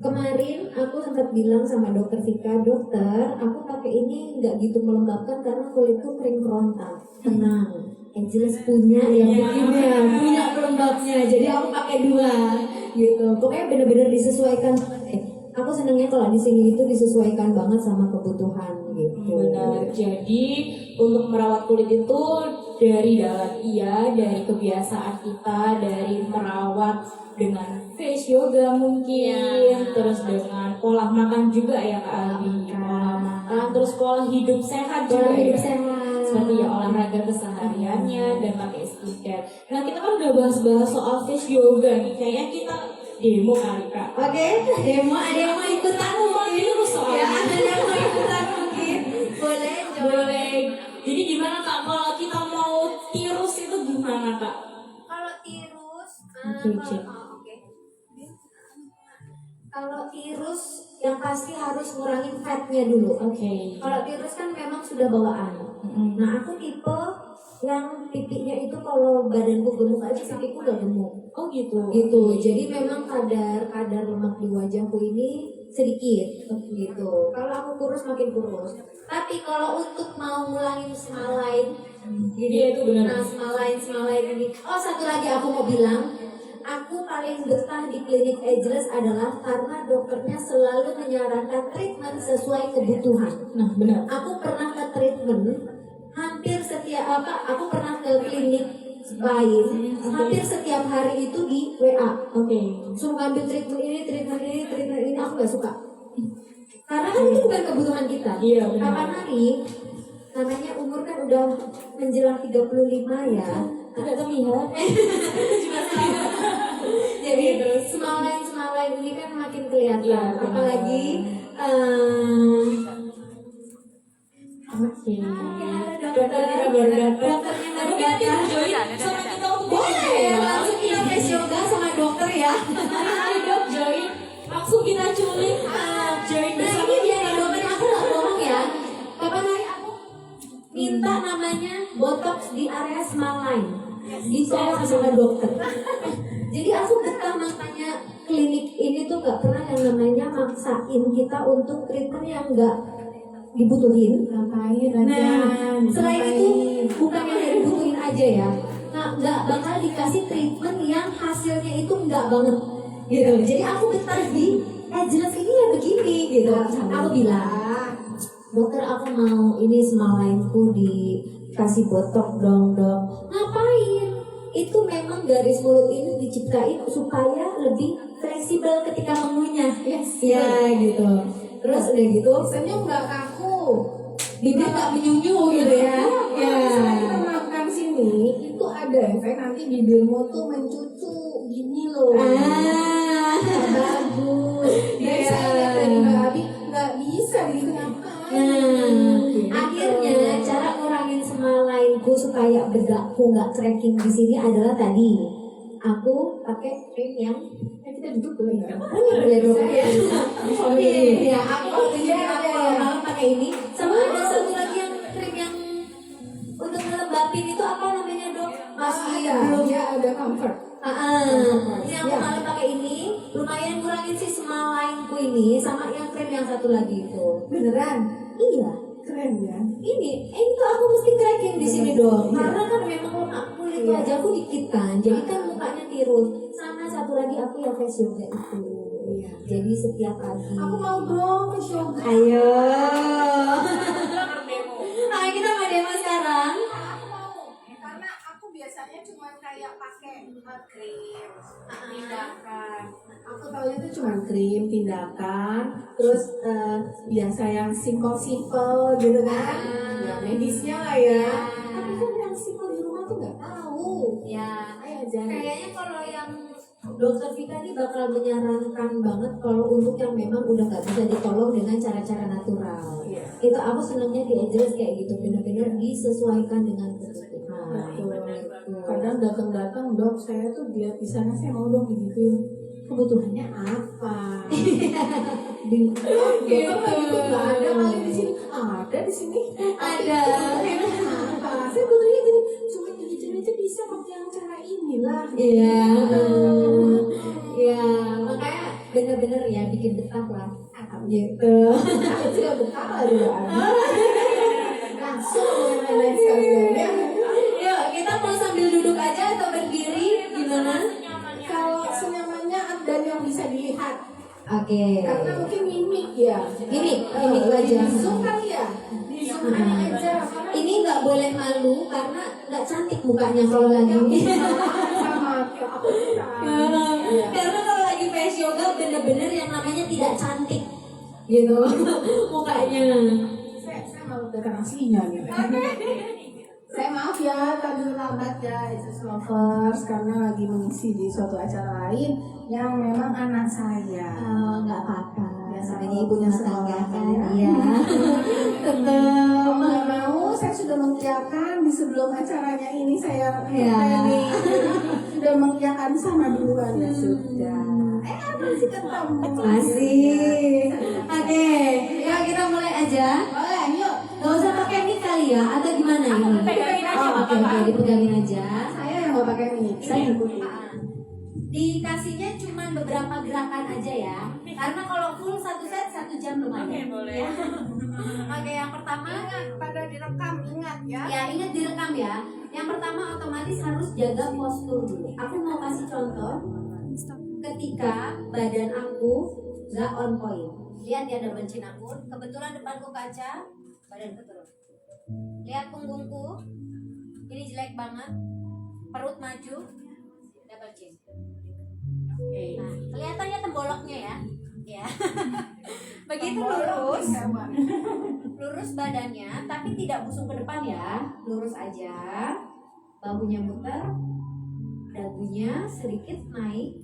Kemarin aku sempat bilang sama dokter Vika, dokter, aku pakai ini nggak gitu melembabkan karena kulitku kering kerontak. Tenang, Ageless punya yang begini, punya pelembabnya. Jadi aku pakai 2 gitu. Pokoknya bener-bener disesuaikan. Aku senangnya kalau di sini itu disesuaikan banget sama kebutuhan gitu. Benar. Jadi untuk merawat kulit itu dari dalam dari kebiasaan kita, dari merawat dengan face yoga mungkin, terus dengan pola makan juga ya Kak Abi. Pola makan, terus pola hidup sehat juga ya. Seperti ya olahraga kesehariannya dan pakai skincare. Nah kita kan udah bahas-bahas soal face yoga nih, kayaknya kita demo kali Kak. Oke, demo ada yang mau ikutan mungkin? Ya, ada yang mau ikutan mungkin? Boleh. Jadi gimana Kak kalau kita mau tirus itu gimana Kak? Kalau tirus, kalau tirus yang pasti harus ngurangin fatnya dulu. Kalau tirus kan memang sudah bawaan. Nah aku tipe yang pipinya itu kalau badanku gemuk aja pipiku udah gemuk. Oh gitu. Gitu. Jadi memang kadar lemak di wajahku ini sedikit gitu. Kalau aku kurus makin kurus. Tapi kalau untuk mau ngulangin smile line, Iya itu benar. Nah, smile line ini. Oh satu lagi aku mau bilang, aku paling paling betah di klinik Ageless adalah karena dokternya selalu menyarankan treatment sesuai kebutuhan. Nah, benar. Aku pernah ke treatment hampir setiap aku pernah ke klinik lain hampir setiap hari itu di WA. Suruh ngambil treatment ini, aku gak suka. Karena kan itu bukan kebutuhan kita. Iya, benar. Kapan hari, namanya umur kan udah menjelang 35 ya. Tidak terlihat. Jadi small line ini kan makin kelihatan. Iya, Apalagi Dokternya baru datang. dokternya baru datang. Join sama kita untuk Boleh ya, langsung kita face yoga sama dokter ya. Mari dok join. Langsung kita culik. Join Nah bersama ini dia kita. nih dokter, aku gak bohong ya. Kapan hari aku minta namanya botox di area small line. Ditolak sama dokter. Jadi aku betah makanya klinik ini tuh gak pernah yang namanya maksain kita untuk treatment yang gak dibutuhin. Ngapain aja? Nah, selain itu bukan yang gak dibutuhin aja ya. Nah, nggak bakal dikasih treatment yang hasilnya itu nggak banget gitu. Jadi aku betah di jelas ini ya begini gitu. Aku bilang, dokter aku mau ini small line-ku dikasih botok dong dok. Ngapain? Itu memang garis mulut ini diciptain supaya lebih fleksibel ketika mengunyah. Yes. Ya gitu. Terus udah gitu, Senyum nggak kaku. bibir nggak menyunyu gitu ya. Ya. Setelah kita melakukan sini, itu ada efek nanti bibirmu tuh mencucu gini loh. Bagus. Dan Iya. saya lihat dari Mbak Abi nggak bisa gitu ngapain. Akhirnya cara ngurangin semalainku supaya bedakku nggak cracking di sini adalah tadi aku pakai krim yang Kita duduk boleh nggak? boleh dong ya. Oh, Iya, aku kalau malam pakai ini. Sama ada satu lagi yang krim yang untuk ngelembapin itu apa namanya dok? Masih belum. Ya ada comfort. Ini aku malam pakai ini, lumayan ngurangin si semalainku ini sama yang krim yang satu lagi itu. Beneran? Iya. Keren ya. Ini itu aku mesti cracking di sini dong. Karena kan memang lemak kulit wajahku dikit kan, jadi kan mukanya tirus. Sama satu lagi aku yang face yoga itu. Iya. Jadi setiap pagi. Aku mau dong ke yoga. Ayo. Ayo kita mau demo sekarang. Aku mau, karena aku biasanya cuma kayak pakai krim, tindakan. Aku tahu itu cuma krim, tindakan, terus biasa yang simple gitu kan, ya medisnya lah ya. Tapi kan yang simple di rumah tuh nggak tahu. Ya. Ayo jangan. Kayaknya kalau yang Dokter Vika ini bakal menyarankan banget kalau untuk yang memang udah nggak bisa ditolong dengan cara-cara natural. Iya. Itu aku senangnya di Ageless kayak gitu, benar-benar disesuaikan dengan kebutuhan. Kadang datang-datang dok, saya tuh lihat di sana saya mau dong digituin. Kebutuhannya apa? Di gitu. Nggak ada kali di sini. Ada di sini. Ada. Kebutuhannya apa? Saya butuhnya gini. Cuma digituin aja bisa pakai yang cara inilah. Iya. Ya, makanya benar-benar ya bikin betah lah. Gitu. Aku juga betah lah juga. Langsung dengan lain sekalian ya. Yuk, kita mau sambil duduk aja atau berdiri gimana? Kalau senyamannya dan yang bisa dilihat. Oke. Karena mungkin mimik ya. Mimik wajah. Di zoom kali ya. Di zoom aja. Karena Ini nggak boleh malu karena nggak cantik mukanya kalau lagi. sama aku kan. Karena kalau lagi face yoga bener-bener yang namanya tidak cantik gitu mukanya. Saya mau datang aslinya gitu. Saya maaf ya tadi lambat ya It's Lovers karena lagi mengisi di suatu acara lain yang memang anak saya. Nggak apa-apa. Ya, Namanya ibu rumah tangga kan. ya. Iya. Tetap. Mau nggak mau saya sudah mengiyakan di sebelum acaranya ini saya Ya. ini sudah mengiyakan sama duluan ya sudah. Masih ketemu. Masih. Oke. Ya kita mulai aja. Boleh yuk. Gak usah pakai mic kali ya atau gimana ini? pegangin aja, Oh, oke, dipegangin aja. Saya yang nggak pakai mic. Saya ikuti. Dikasihnya cuma beberapa gerakan aja ya. Karena kalau full satu set 1 jam lumayan. Oke, boleh. Ya. Oke, yang pertama Pada direkam ingat ya. ya ingat direkam ya. Yang pertama otomatis harus jaga postur dulu. Aku mau kasih contoh. ketika badan aku nggak on point. Lihat ya double chin aku, kebetulan depanku kaca, badanku turun. Lihat punggungku, ini jelek banget, perut maju, double chin. Nah, kelihatannya temboloknya ya, ya. Begitu lurus, lurus badannya, tapi tidak busung ke depan ya, lurus aja, bahunya muter, dagunya sedikit naik,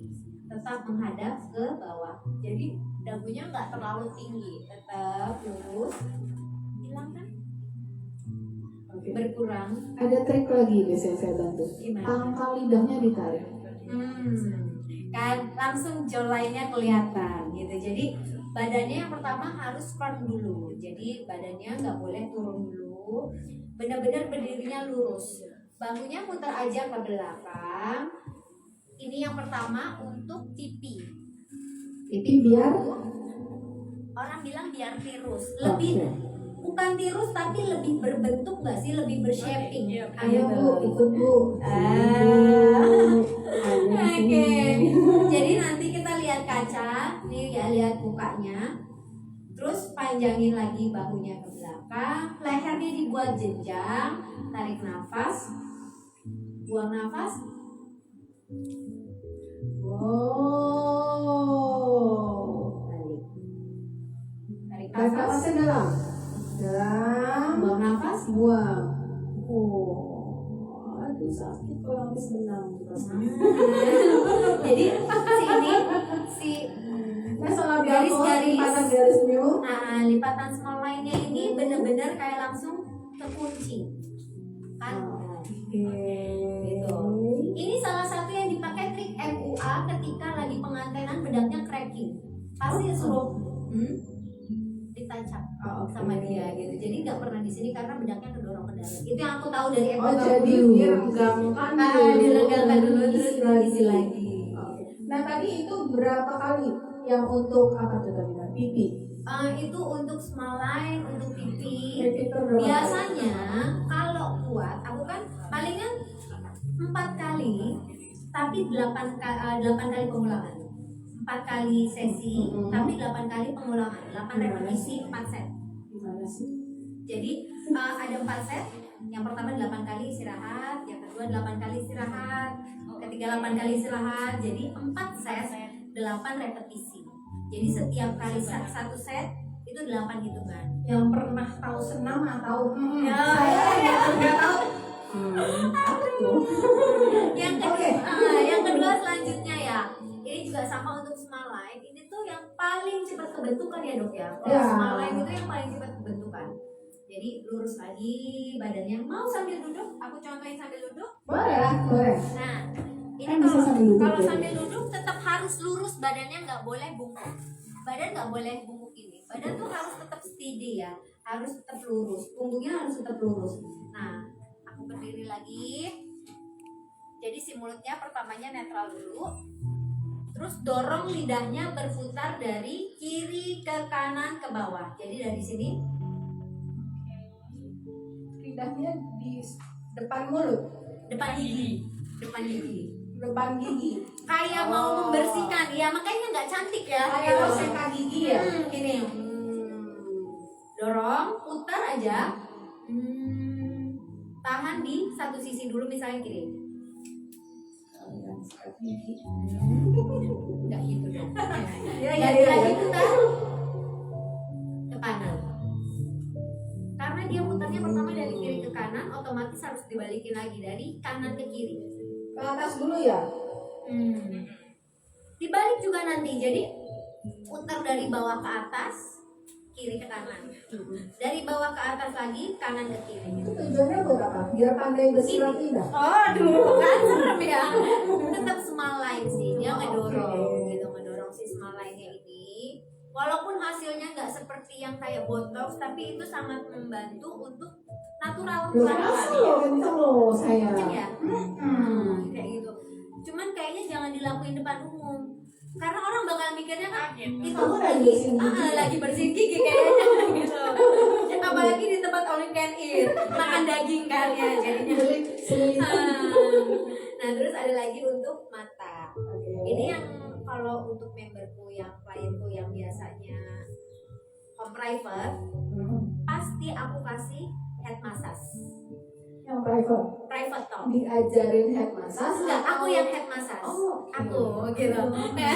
tetap menghadap ke bawah. Jadi dagunya nggak terlalu tinggi, tetap lurus. Hilang kan? Berkurang. Ada trik lagi biasanya saya bantu. Gimana? Pangkal lidahnya ditarik. Kan langsung jawline-nya kelihatan gitu. Jadi badannya yang pertama harus firm dulu. Jadi badannya nggak boleh turun dulu. Benar-benar berdirinya lurus. Bahunya muter aja ke belakang. Ini yang pertama untuk pipi. Pipi biar Orang bilang biar tirus. Lebih bukan tirus tapi lebih berbentuk nggak sih? Lebih bershaping. ayo Bu, ikut Bu. Oke. Jadi nanti kita lihat kaca, nih ya, lihat mukanya. Terus panjangin lagi bahunya ke belakang, lehernya dibuat jenjang, tarik nafas, buang nafas. Balik. Tarik Tarik nafas, nafasnya dalam. Dalam. buang nafas. Buang. Aduh sakit kalau habis benang. Jadi si Masalah garis-garis. lipatan garis new. Lipatan small line-nya ini bener-bener kayak langsung terkunci kan. Gitu. Ini salah satu yang dipakai trik MUA ketika lagi pengantenan bedaknya cracking. Pasti suruh ditancap sama dia gitu. Jadi nggak pernah di sini karena bedaknya kedorong ke dalam. Itu yang aku tahu dari MUA. Jadi diregangkan diregangkan dulu terus diisi lagi. Nah tadi itu berapa kali yang untuk apa tuh tadi? Pipi. Itu untuk small line, untuk pipi. Pipi itu berapa Biasanya kalau kuat, aku kan palingan 4 kali, tapi 8 kali pengulangan. 4 kali sesi, tapi 8 kali pengulangan. 8 repetisi, 4 set. Gimana sih? Jadi ada 4 set. Yang pertama 8 kali istirahat, yang kedua 8 kali istirahat, ketiga 8 kali istirahat. Jadi 4 set, 8 repetisi. Jadi setiap kali satu set itu 8 hitungan. Yang pernah tahu senam atau Saya nggak tahu. apa tuh? Yang kedua selanjutnya ya. Ini juga sama untuk small line. Ini tuh yang paling cepat kebentukan ya dok ya. Kalau Ya. small line itu yang paling cepat kebentukan. Jadi lurus lagi badannya. Mau sambil duduk? Aku contohin sambil duduk. Boleh. Nah, ini Kan bisa sambil duduk, kalau ya. sambil duduk tetap harus lurus, badannya nggak boleh bungkuk. Badan nggak boleh bungkuk ini. Badan tuh harus tetap steady ya, harus tetap lurus. Punggungnya harus tetap lurus. Nah, aku berdiri lagi. Jadi si mulutnya pertamanya netral dulu. Terus dorong lidahnya berputar dari kiri ke kanan ke bawah. Jadi dari sini Lidahnya di depan mulut, depan gigi, depan gigi. depan gigi. Kayak mau membersihkan, ya makanya nggak cantik ya. Kayak rosekan gigi ya. Gini. Dorong, putar aja. Tahan di satu sisi dulu misalnya gini. Enggak gitu dong. Lagi putar ke kanan. Karena dia putarnya pertama dari kiri ke kanan, otomatis harus dibalikin lagi dari kanan ke kiri. Ke atas dulu ya. Dibalik juga nanti, jadi putar dari bawah ke atas, kiri ke kanan. Dari bawah ke atas lagi, kanan ke kiri. Itu tujuannya buat apa? Biar pandai bersilat lidah. Aduh, kan serem ya. Tetap small line sih, dia ngedorong gitu, ngedorong si small line-nya ini. Walaupun hasilnya nggak seperti yang kayak botox, tapi itu sangat membantu untuk natural Loh, masa lo kenceng lo saya. Kenceng ya? Kayak gitu. Cuman kayaknya jangan dilakuin depan umum. Karena orang bakal mikirnya kan itu Kamu lagi bersihin gigi. lagi bersihin gigi kayaknya gitu. Apalagi di tempat all you can eat, makan daging kan ya jadinya. Sulit. Nah terus ada lagi untuk mata. Ini yang kalau kalau untuk memberku yang klienku yang biasanya home private, pasti aku kasih head massage. Yang private. Private toh. Diajarin head massage? Enggak, aku yang head massage. Oh, Aku gitu. Nah,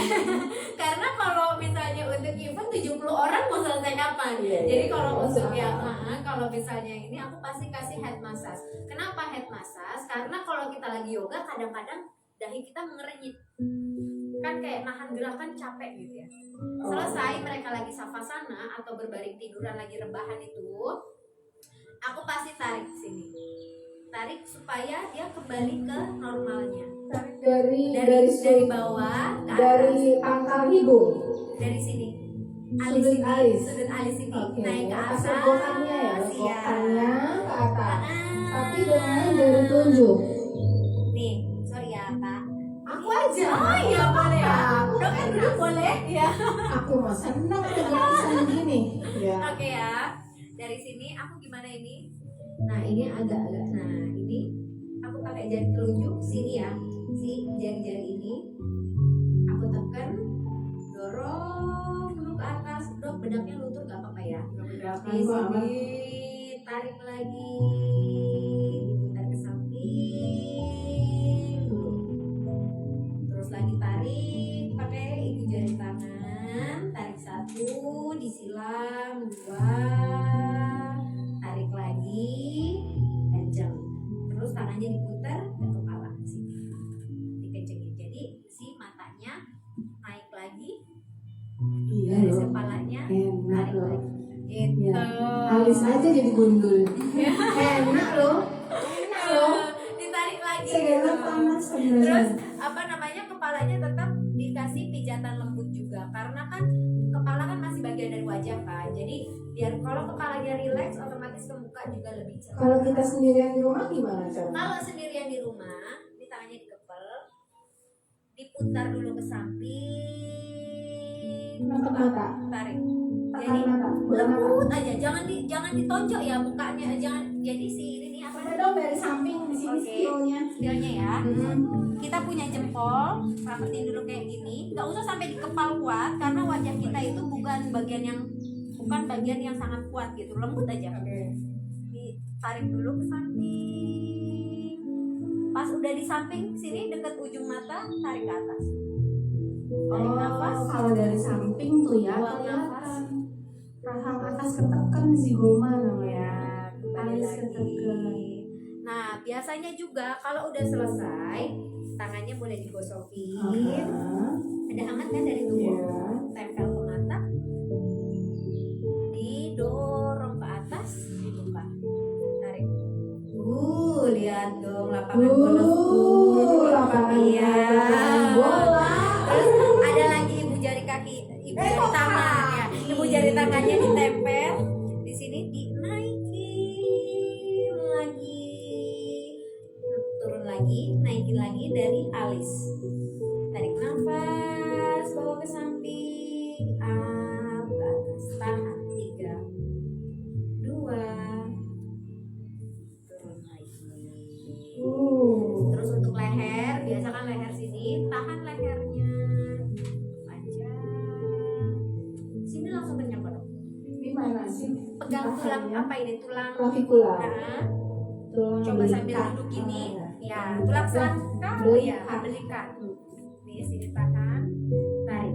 karena kalau misalnya untuk event 70 orang mau selesai kapan? Iya, Jadi iya, kalau iya. untuk yang kalau misalnya ini aku pasti kasih head massage. Kenapa head massage? Karena kalau kita lagi yoga kadang-kadang dahi kita mengerenyit. Kan kayak nahan gerakan capek gitu ya. Selesai mereka lagi savasana atau berbaring tiduran lagi rebahan itu, aku pasti tarik sini. Tarik supaya dia kembali ke normalnya. dari bawah ke atas. dari pangkal hidung. Dari sini. Sudut alis. Sudut alis ini Oke. naik ke atas. Legokannya ya, Iya. legokannya ke atas. Ah. Tapi dengan jari tunjuk. Nih, sorry ya Kak. Aku aja. Oh iya boleh ya. Dokter duduk boleh ya. Aku mau seneng dengan gini. Ya. Oke ya. Dari sini aku gimana ini? Nah ini agak-agak. Nah ini aku pakai jari telunjuk sini ya. Si jari-jari ini aku tekan, dorong dulu ke atas. Dok bedaknya luntur gak apa-apa ya. Di sini tarik lagi, putar ke samping dulu. Terus lagi tarik pakai ibu jari tangan, tarik satu, disilang dua, tarik lagi, kenceng. Terus tangannya diputar ke kepala sini, dikencengin. Jadi si matanya naik lagi, Iya garis loh. kepalanya Enak tarik loh. lagi. Gitu. Ya. Alis aja jadi gundul. Enak loh. Enak loh. Ditarik lagi. Segala panas sebenarnya. Terus apa namanya kepalanya tetap dikasih pijatan lembut juga karena kan kepala kan masih bagian dari wajah kan. Jadi biar kalau kepalanya rileks otomatis ke muka juga lebih cerah. Kalau kita sendirian di rumah gimana caranya? Kalau sendirian di rumah, ini tangannya dikepel, diputar dulu ke samping, Nutup mata. tarik. Tekan Jadi mata. Bukan mata. lembut aja, jangan ditonjok ya mukanya, jangan. Jadi si ini nih apa Coba dong dari samping di sini Oke. skillnya. skillnya ya. Kita punya jempol, rapetin dulu kayak gini. Gak usah sampai dikepal kuat karena wajah kita itu bukan bagian yang sangat kuat gitu, lembut aja. Ditarik dulu ke samping. Pas udah di samping sini deket ujung mata, tarik ke atas. Tarik nafas. Kalau dari samping tuh ya Buang nafas. kelihatan. Rahang atas ketekan zigoma namanya. Ya, kembali Alis lagi. ketekan. Nah, biasanya juga kalau udah selesai, tangannya boleh digosokin. Ada hangat kan dari tubuh? Iya. Tempel ke mata, didorong ke atas, dibuka, tarik. Lihat dong lapangan bola. Lapangan Iya. bola. Terus ada lagi ibu jari kaki, ibu jari tangan ya. Ibu jari tangannya ditempel di sini, dinaikin lagi, turun lagi, naikin lagi dari alis. Tarik nafas, bawa ke samping, up ke atas, tahan 3, 2, turun lagi. Terus untuk leher, biasa kan leher sini, tahan lehernya, panjang. Sini langsung kenyang kok dok. Di mana sih? Pegang tulang Tahannya. apa ini tulang? Clavicula. Nah, Tulang coba sambil belikat. duduk gini, ya Ah, tulang ya. sangka, Belikat. ya belikat. Nih sini tahan, tarik.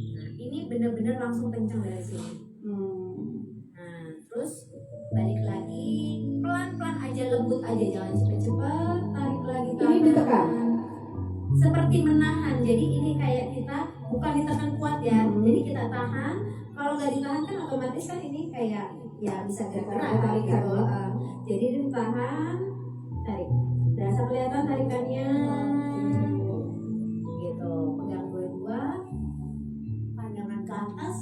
Nah ini bener-bener langsung kencang dari sini. Nah, terus balik lagi, pelan-pelan aja, lembut aja, jangan cepet-cepet, tarik lagi Ini ditekan? seperti menahan, jadi ini kayak kita bukan ditekan kuat ya, jadi kita tahan. Kalau nggak ditahan kan otomatis kan ini kayak ya bisa gerak Tarikan, gitu. ya. Jadi ditahan, tarik. Berasa kelihatan tarikannya, gitu. Pegang dua-dua, pandangan ke atas,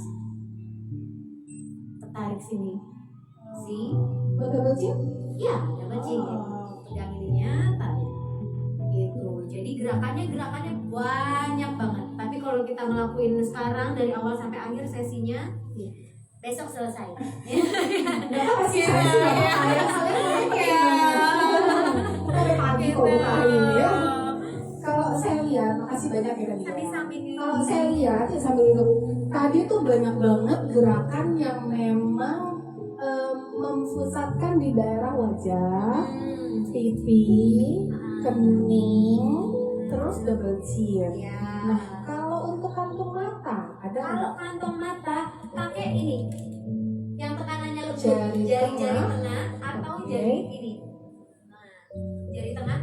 ketarik sini. Buat double chin? Iya, double chin. Pegang ininya, tarik. Gitu. Jadi gerakannya banyak banget. Tapi kalau kita ngelakuin sekarang dari awal sampai akhir sesinya, besok selesai. Gak apa sih, saya sih gak apa-apa ya. Kalian Iya. Kita ada pagi kok buka ini ya. Kalau saya lihat, makasih banyak ya tadi. Tapi samping ini. Kalau saya lihat ya sambil duduk, tadi tuh banyak banget gerakan yang memang memfusatkan di daerah wajah, pipi, kening, terus double chin. Ya. Nah, kalau untuk kantung mata ada Kalau kantong mata pakai ini, yang tekanannya lembut, Jari jari-jari tengah. tengah atau Oke. jari ini. Nah, jari tengah,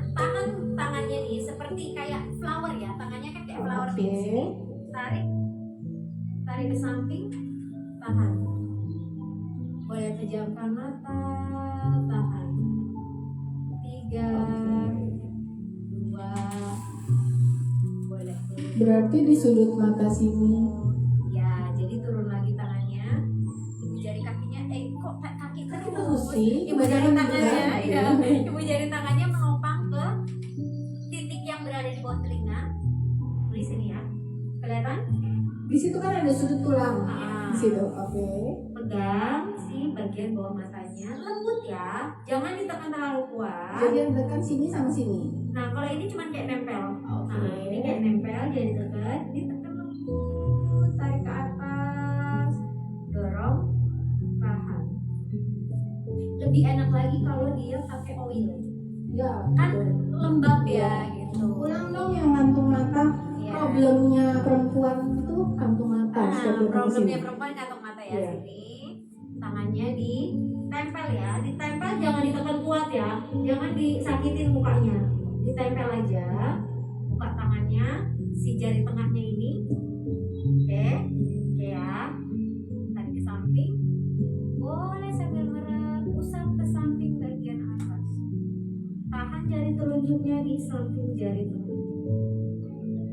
tangannya nih seperti kayak flower ya, tangannya kan kayak flower Oke. di sini. Tarik ke samping, tahan. Boleh pejamkan mata, tahan. 3, 2, boleh. Berarti di sudut mata sini. Ya, jadi turun lagi tangannya. Ibu jari kakinya, kok kaki Kaki terus? terus sih. Ibu jari tangannya, Ya. ibu jari tangannya menopang ke titik yang berada di bawah telinga. Di sini ya, kelihatan? Di situ kan ada sudut tulang. Ah. Di situ, oke. Pegang si bagian bawah matanya, lembut ya, jangan ditekan terlalu kuat. Jadi yang dekat sini sama sini. Nah, kalau ini cuma kayak nempel. Oke. Nah, ini kayak nempel, jadi dekat, ditekan lembut, tarik ke atas, dorong, tahan. Lebih enak lagi kalau dia pakai oil, Ya. kan betul. lembab ya gitu. Ulang dong yang kantung mata. Ya. Problemnya perempuan itu kantung mata. Nah, Setiap datang ke problemnya sini. perempuan kantong mata ya, Iya. sini. Tangannya ditempel ya, ditempel jangan ditekan kuat ya, jangan disakitin mukanya, ditempel aja, buka tangannya, si jari tengahnya ini, oke ya, tarik ke samping, boleh sambil merusap ke samping bagian atas, tahan jari telunjuknya di samping jari telunjuk,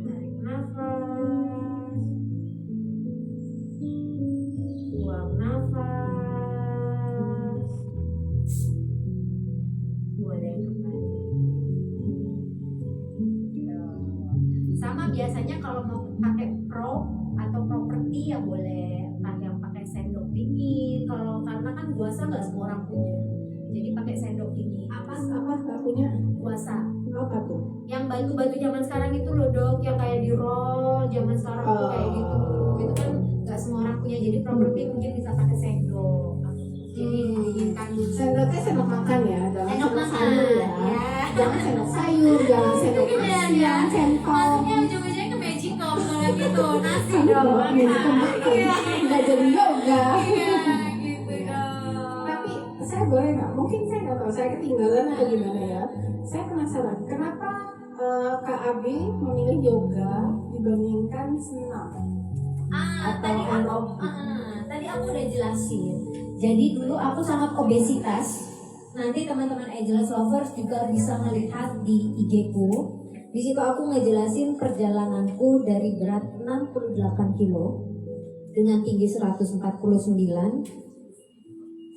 tarik nafas, buang nafas. Boleh kembali. Sama biasanya kalau mau pakai pro atau properti ya boleh yang pakai sendok dingin. Kalau karena kan guasa nggak semua orang punya. Jadi pakai sendok dingin. Apa nggak punya? Guasa. Apa tuh? Yang batu-batu zaman sekarang itu loh dok, yang kayak di roll zaman sekarang tuh kayak gitu. Itu kan nggak semua orang punya. Jadi properti mungkin bisa pakai sendok. Jadi dinginkan dulu. Sendoknya sendok makan ya, jangan Sendok sendok makan, sayur ya. ya. Jangan sendok sayur, jangan sendok Iya, nasi, ya. jangan centong. Maksudnya ujung-ujungnya ke magicom kalau gitu nasi dong Iya, makan. Iya, nggak jadi yoga. iya gitu dong. Tapi saya boleh nggak? Mungkin saya nggak tahu, saya ketinggalan atau gimana ya. Saya penasaran, kenapa Kak Abi memilih yoga dibandingkan senam? Tadi aku udah jelasin. Jadi dulu aku sangat obesitas. Nanti teman-teman Ageless Lovers juga bisa melihat di IG ku. Di situ aku ngejelasin perjalananku dari berat 68 kilo dengan tinggi 149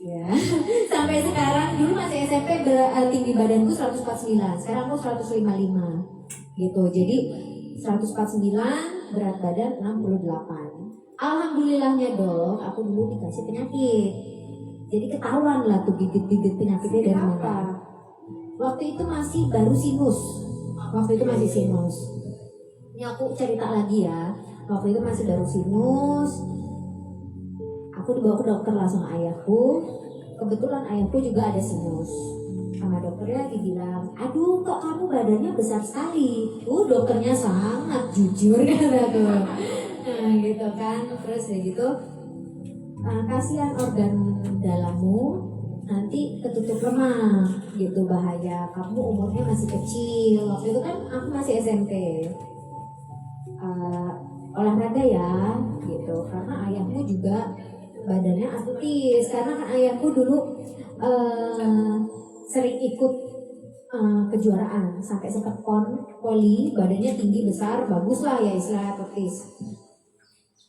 ya. Sampai sekarang dulu masih SMP tinggi badanku 149, sekarang aku 155 gitu. Jadi 149, berat badan 68. Alhamdulillahnya dok, aku dulu dikasih penyakit. Jadi ketahuan lah tuh bibit-bibit penyakitnya dari mana. Waktu itu masih baru sinus. Waktu itu masih sinus. Ini aku cerita lagi ya. Waktu itu masih baru sinus. Aku dibawa ke dokter langsung ayahku. Kebetulan ayahku juga ada sinus. Sama dokternya dibilang, aduh kok kamu badannya besar sekali. Dokternya sangat jujur kataku. Nah gitu kan. Terus ya gitu. Kasihan organ dalammu nanti ketutup lemak gitu, bahaya, kamu umurnya masih kecil. Waktu itu kan aku masih SMP. Olahraga ya gitu, karena ayahku juga badannya atletis, karena kan ayahku dulu sering ikut kejuaraan sampai sempat poli, badannya tinggi besar, bagus lah ya istilah atletis.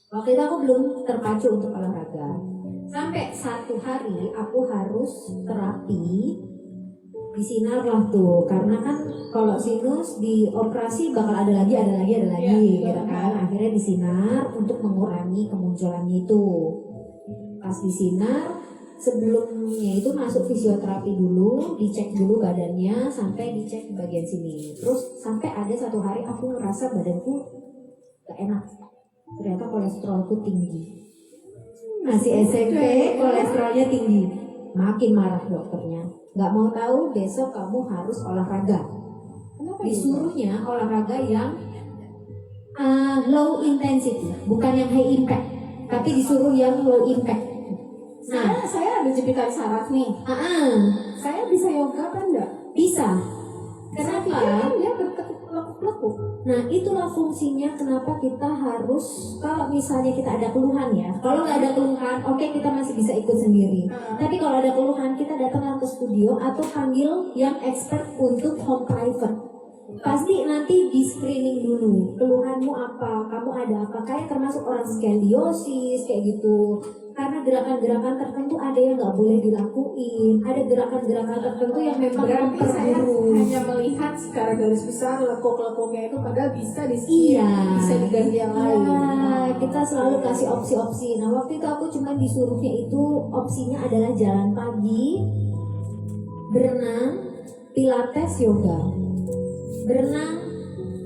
Waktu itu aku belum terpacu untuk olahraga. Sampai satu hari aku harus terapi di sinar lah tuh, karena kan kalau sinus di operasi bakal ada lagi gitu kan. Akhirnya di sinar untuk mengurangi kemunculannya itu. Pas di sinar sebelumnya itu masuk fisioterapi dulu, dicek dulu badannya sampai dicek di bagian sini. Terus sampai ada satu hari aku ngerasa badanku gak enak. Ternyata kolesterolku tinggi. Masih SMP, kolesterolnya tinggi. Makin marah dokternya. Gak mau tahu, besok kamu harus olahraga. Kenapa Disuruhnya olahraga yang low intensity, bukan yang high impact, tapi disuruh yang low impact. Nah, saya ada jepitan saraf nih. Saya bisa yoga kan enggak? bisa. Saya Kenapa? pikir kan dia bertekuk-lekuk. Nah, itulah fungsinya kenapa kita harus, kalau misalnya kita ada keluhan ya, kalau nggak ada keluhan, oke, kita masih bisa ikut sendiri. Tapi kalau ada keluhan, kita datanglah ke studio atau panggil yang expert untuk home private. Pasti nanti di screening dulu, keluhanmu apa, kamu ada apa, kayak termasuk orang skoliosis kayak gitu. Karena gerakan-gerakan tertentu ada yang nggak boleh dilakuin, ada gerakan-gerakan tertentu yang memang Berarti saya memperburuk. hanya melihat secara garis besar lekuk-lekuknya itu padahal bisa di Iya. bisa diganti yang lain. Nah, kita selalu kasih opsi-opsi. Nah, waktu itu aku cuma disuruhnya itu opsinya adalah jalan pagi, berenang, pilates, yoga. Berenang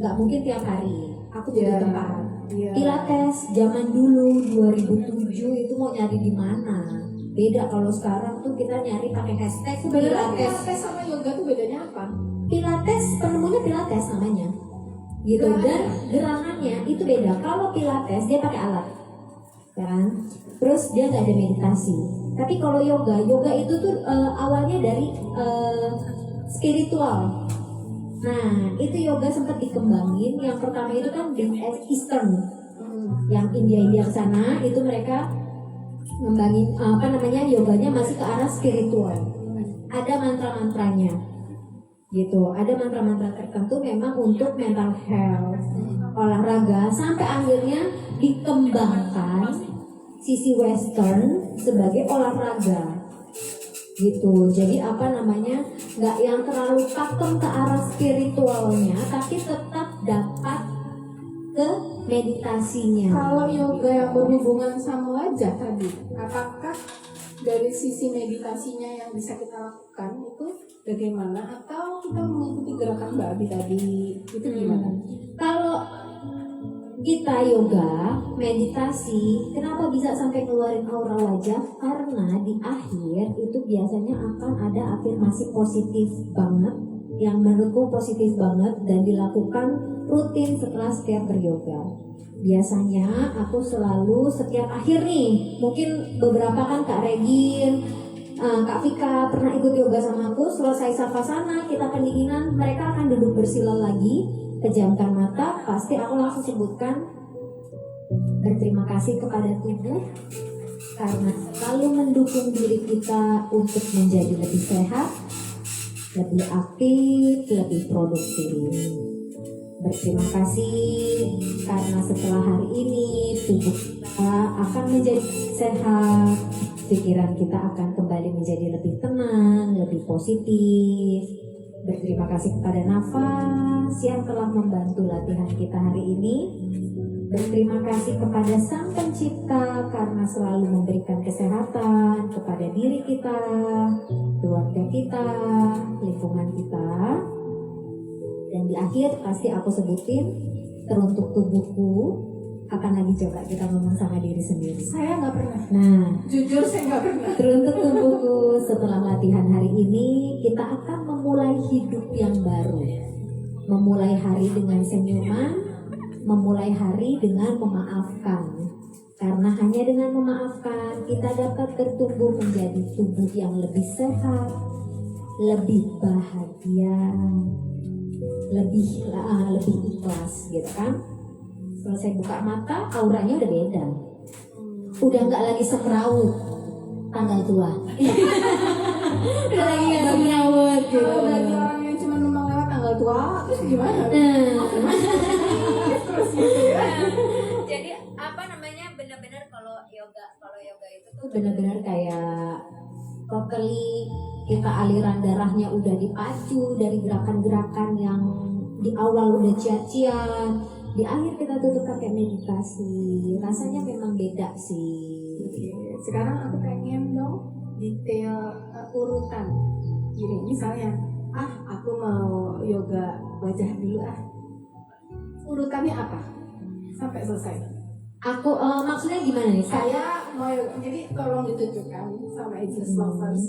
nggak mungkin tiap hari. Aku butuh Iya. tempat. Iya. Pilates zaman dulu 2007 itu mau nyari di mana? Beda kalau sekarang tuh kita nyari pakai hashtag Sebenarnya Pilates. pilates sama yoga tuh bedanya apa? Pilates penemunya Pilates namanya. Gitu, dan gerakannya itu beda. Kalau Pilates dia pakai alat, kan? Terus dia nggak ada meditasi. Tapi kalau yoga itu tuh awalnya dari spiritual. Nah, itu yoga sempat dikembangin. Yang pertama itu kan di Eastern, yang India ke sana itu mereka ngembangin yoganya masih ke arah spiritual. Ada mantra-mantranya, gitu. Ada mantra-mantra tertentu memang untuk mental health, olahraga, sampai akhirnya dikembangkan sisi Western sebagai olahraga. Gitu, jadi nggak yang terlalu pakem ke arah spiritualnya, tapi tetap dapat ke meditasinya. Kalau yoga yang berhubungan sama wajah tadi, apakah dari sisi meditasinya yang bisa kita lakukan itu bagaimana? Atau kita mengikuti gerakan Mbak Abi tadi, itu gimana? Kalau kita yoga, meditasi, kenapa bisa sampai ngeluarin aura wajah? Karena di akhir itu biasanya akan ada afirmasi positif banget, yang menurutku positif banget dan dilakukan rutin setelah setiap beryoga. Biasanya aku selalu setiap akhir nih, mungkin beberapa kan Kak Regin, Kak Vika pernah ikut yoga sama aku. Selesai savasana, kita pendinginan, mereka akan duduk bersila lagi, pejamkan mata, pasti aku langsung sebutkan berterima kasih kepada tubuh karena selalu mendukung diri kita untuk menjadi lebih sehat, lebih aktif, lebih produktif. Berterima kasih karena setelah hari ini tubuh kita akan menjadi sehat, pikiran kita akan kembali menjadi lebih tenang, lebih positif. Berterima kasih kepada nafas yang telah membantu latihan kita hari ini. Berterima kasih kepada Sang Pencipta karena selalu memberikan kesehatan kepada diri kita, keluarga kita, lingkungan kita. Dan di akhir pasti aku sebutin teruntuk tubuhku. Kapan lagi coba kita ngomong sama diri sendiri? Saya nggak pernah. Nah, Jujur saya nggak pernah. teruntuk tubuhku, setelah latihan hari ini kita akan memulai hidup yang baru. Memulai hari dengan senyuman, memulai hari dengan memaafkan. Karena hanya dengan memaafkan kita dapat bertumbuh menjadi tubuh yang lebih sehat, lebih bahagia, lebih ikhlas gitu kan. Selesai buka mata, auranya udah beda. Udah nggak lagi semrawut tanggal tua. Udah lagi nggak semrawut gitu. Kalau bagi orang yang cuma numpang lewat tanggal tua, terus gimana? Terus gitu ya. Jadi benar-benar kalau yoga itu tuh benar-benar kayak totally kita aliran darahnya udah dipacu dari gerakan-gerakan yang di awal udah cia-cia, di akhir kita tutup pakai meditasi. Rasanya memang beda sih. Sekarang aku pengen dong detail urutan. Gini, misalnya, aku mau yoga wajah dulu Urutannya apa? Sampai selesai. Aku maksudnya gimana nih? Saya mau yoga, jadi tolong ditunjukkan sama Ageless Lovers.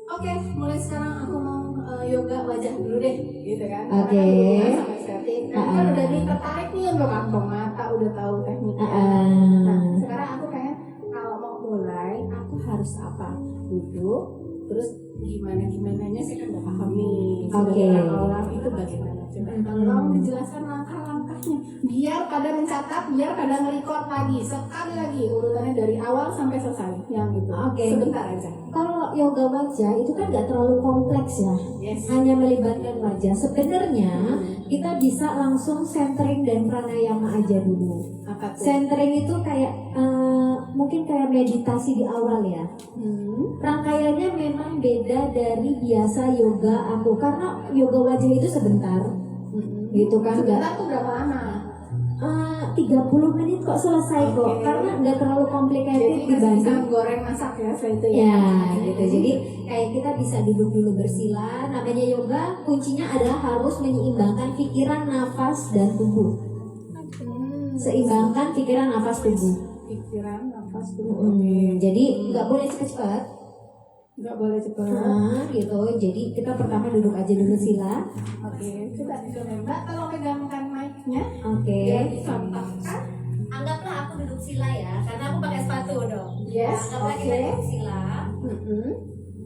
Oke, mulai sekarang aku mau yoga wajah dulu deh, gitu kan? Oke. Karena kan sampai setting, kan udah tertarik nih untuk kantong mata, udah tahu tekniknya. Nah, sekarang aku kayak kalau mau mulai, aku harus apa? Duduk, terus gimana-gimananya saya kan udah paham nih. Oke. Orang itu bagaimana? Coba tolong dijelaskan langkah-langkahnya. Biar pada mencatat, biar pada nge-record lagi, sekali lagi urutannya dari awal sampai selesai. Yang gitu. Oke. Sebentar aja. Kalau yoga wajah itu kan nggak terlalu kompleks ya, Yes. hanya melibatkan wajah. Sebenarnya kita bisa langsung centering dan pranayama aja dulu. Apa tuh? Centering itu kayak mungkin kayak meditasi di awal ya. Rangkaiannya memang beda dari biasa yoga aku, karena yoga wajah itu sebentar, gitu kan? Sebentar tuh berapa lama? 30 menit kok selesai kok, karena nggak terlalu complicated Jadi bisa dibanding. goreng masak ya setelah itu ya. Ya, gitu. Jadi kayak kita bisa duduk dulu bersila. Namanya yoga, kuncinya adalah harus menyeimbangkan pikiran, nafas, dan tubuh. Seimbangkan pikiran, nafas, tubuh. Pikiran, nafas, tubuh. Jadi nggak boleh cepat-cepat. Nggak boleh cepat. Gitu. Jadi kita pertama duduk aja dulu sila. Oke, coba Mbak tolong pegangkan mic-nya. Oke. Biar dicontohkan. Anggaplah aku duduk sila ya, karena aku pakai sepatu dong. Yes, Anggaplah kita oke. duduk sila.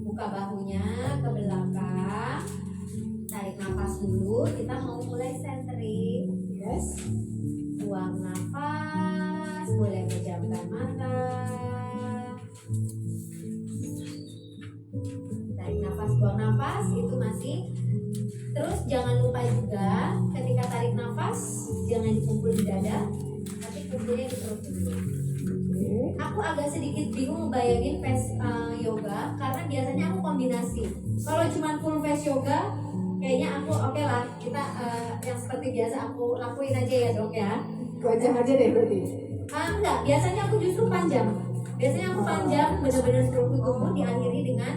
Buka bahunya ke belakang. Tarik nafas dulu. Kita mau mulai centering. Yes. Buang nafas. Boleh pejamkan mata. Tarik nafas, buang nafas. Itu masih. Terus jangan lupa juga ketika tarik nafas jangan dikumpul di dada, tapi kumpulnya di perut dulu. Aku agak sedikit bingung bayangin face yoga karena biasanya aku kombinasi. Kalau cuma full face yoga, kayaknya aku oke lah, kita yang seperti biasa aku lakuin aja ya dok ya. Wajah aja deh berarti. Enggak, biasanya aku justru panjang. Biasanya aku panjang, benar-benar struktur tubuh diakhiri dengan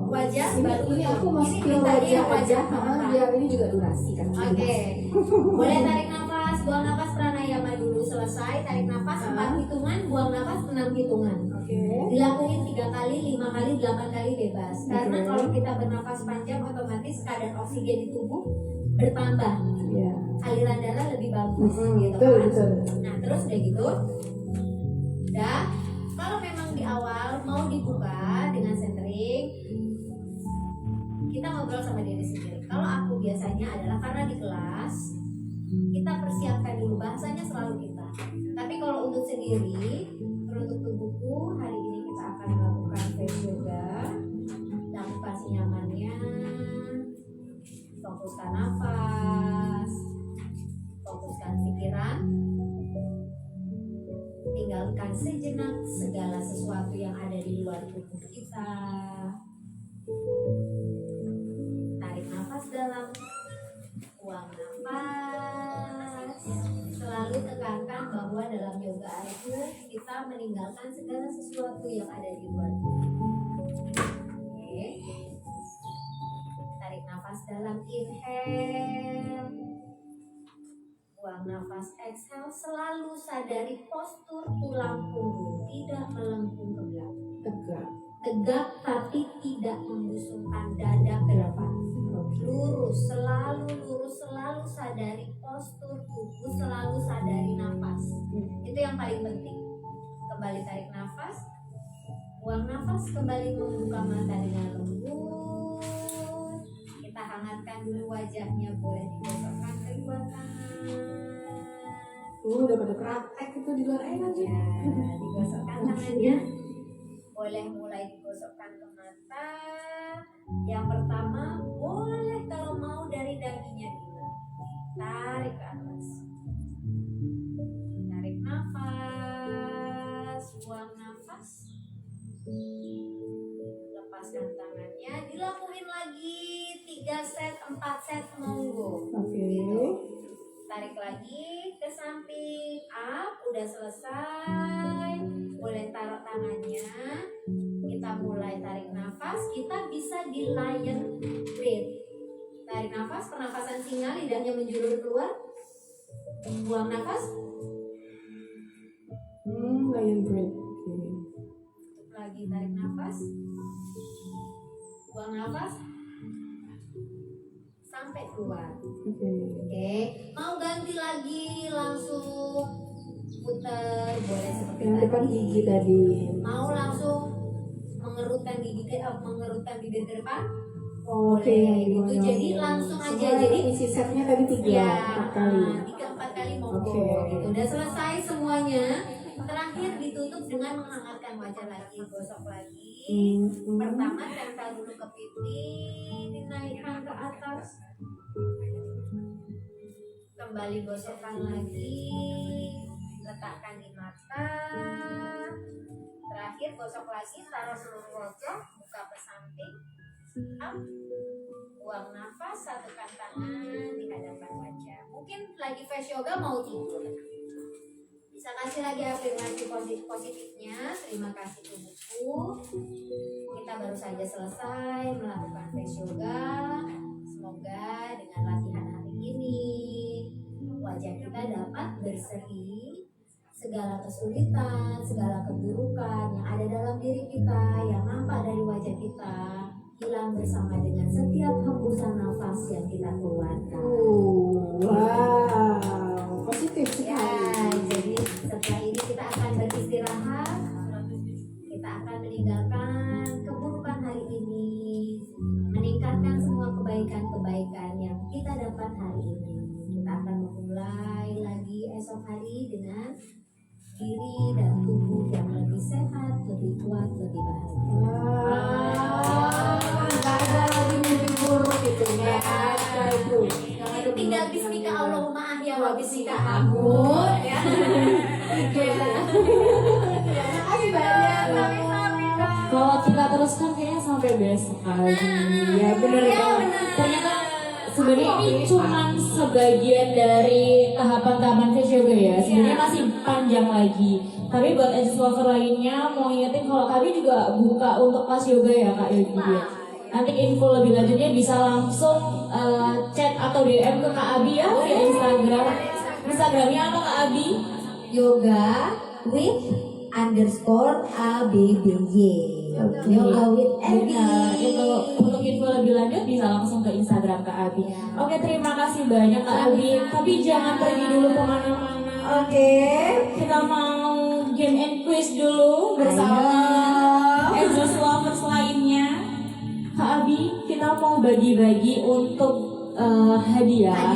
wajah. Baru Ini aku mau ini skill tadi wajah yang aja, pertama. biar ini juga durasi kan. Oke, boleh tarik nafas, buang nafas pranayama dulu selesai. Tarik nafas 4 hitungan, buang nafas 6 hitungan. Oke. Dilakuin 3 kali, 5 kali, 8 kali bebas. Karena Oke. kalau kita bernafas panjang, otomatis kadar oksigen di tubuh bertambah. Iya. Aliran darah lebih bagus, gitu Betul, kan? betul. Nah, terus udah gitu, udah. Kalau memang di awal mau dibuka dengan centering, kita ngobrol sama diri sendiri. Kalau aku biasanya adalah karena di kelas kita persiapkan dulu, bahasanya selalu kita. Tapi kalau untuk sendiri, untuk tubuhku hari ini kita akan melakukan face yoga. Lakukan senyamannya, fokuskan nafas, fokuskan pikiran, tinggalkan sejenak segala sesuatu yang ada di luar tubuh kita. Tarik nafas dalam, buang nafas. Selalu tekankan bahwa dalam yoga itu kita meninggalkan segala sesuatu yang ada di luar tubuh. Oke. Tarik nafas dalam, inhale. Buang nafas, exhale. Selalu sadari postur tulang punggung tidak melengkung ke belakang. Tegak. Tegak tapi tidak membusungkan dada ke depan. Lurus, selalu sadari postur tubuh, selalu sadari nafas. Itu yang paling penting. Kembali tarik nafas, buang nafas, kembali membuka mata dengan lembut. Kita hangatkan dulu wajahnya, boleh digosokkan kedua tangan. Udah pada praktek itu di luar air aja. Ya, digosokkan tangannya. Boleh mulai digosokkan ke mata. Yang pertama, boleh kalau mau dari dahinya dulu. Tarik ke atas. Tarik nafas, buang nafas. Lepaskan tangannya, dilakuin lagi 3 set, 4 set, monggo. Oke. Gitu. Tarik lagi ke samping, up, udah selesai. Boleh taruh tangannya. kita mulai tarik nafas, kita bisa di lion breath. Tarik nafas, pernafasan singa, lidahnya menjulur keluar. Buang nafas. Lion breath. Lagi tarik nafas. Buang nafas. Sampai keluar. Oke. Mau ganti lagi langsung putar, boleh seperti Yang depan tadi. gigi tadi. Mau langsung mengerutkan mengerutkan bibir ke depan. Oke, Gitu. Jadi langsung aja. Jadi isi setnya tadi 3 ya 4 kali. 3-4 kali monggo. Oke. Gitu. Udah selesai semuanya. Terakhir ditutup dengan menghangatkan wajah lagi, gosok lagi. Pertama tempel dulu ke pipi, dinaikkan ke atas. Kembali gosokkan lagi, letakkan di mata. Terakhir gosok lagi, taruh seluruh wajah, buka ke samping. Up. Buang nafas, satukan tangan di hadapan wajah. Mungkin lagi face yoga mau tidur. Bisa kasih lagi afirmasi positifnya. Terima kasih tubuhku. Kita baru saja selesai melakukan face yoga. Semoga dengan latihan hari ini wajah kita dapat berseri. Segala kesulitan, segala keburukan yang ada dalam diri kita, yang nampak dari wajah kita, hilang bersama dengan setiap hembusan nafas yang kita keluarkan. Wow, positif Ya, sekali. jadi setelah ini kita akan beristirahat. Kita akan meninggalkan keburukan hari ini, meningkatkan semua kebaikan-kebaikan yang kita dapat hari ini. Kita akan memulai lagi esok hari dengan diri dan tubuh yang lebih sehat, lebih kuat, lebih bahagia. Nggak ada lagi mimpi buruk itu, nggak ada itu. Tinggal bismika Allahumma ahya wa bismika amut ya. Makasih banyak. Kalau kita teruskan kayaknya sampai besok lagi. Ya bener Ya, kan. bener. Ternyata sebenarnya ini cuma sebagian dari tahapan-tahapan face yoga ya. Sebenarnya masih panjang lagi. Tapi buat edge lover lainnya mau ingetin kalau kami juga buka untuk kelas yoga ya Kak Yogi ya. Nanti info lebih lanjutnya bisa langsung chat atau DM ke Kak Abi ya via Instagram. Instagramnya apa Kak Abi? Yoga with underscore ABBY. Yoga with Abby. Benar, itu untuk info lebih lanjut bisa langsung ke Instagram Kak Abi. Oke, terima kasih banyak Kak Abi. Tapi jangan pergi dulu kemana-mana. Oke. Kita mau game and quiz dulu bersama Angels Lovers lainnya. Kak Abi, kita mau bagi-bagi untuk hadiah.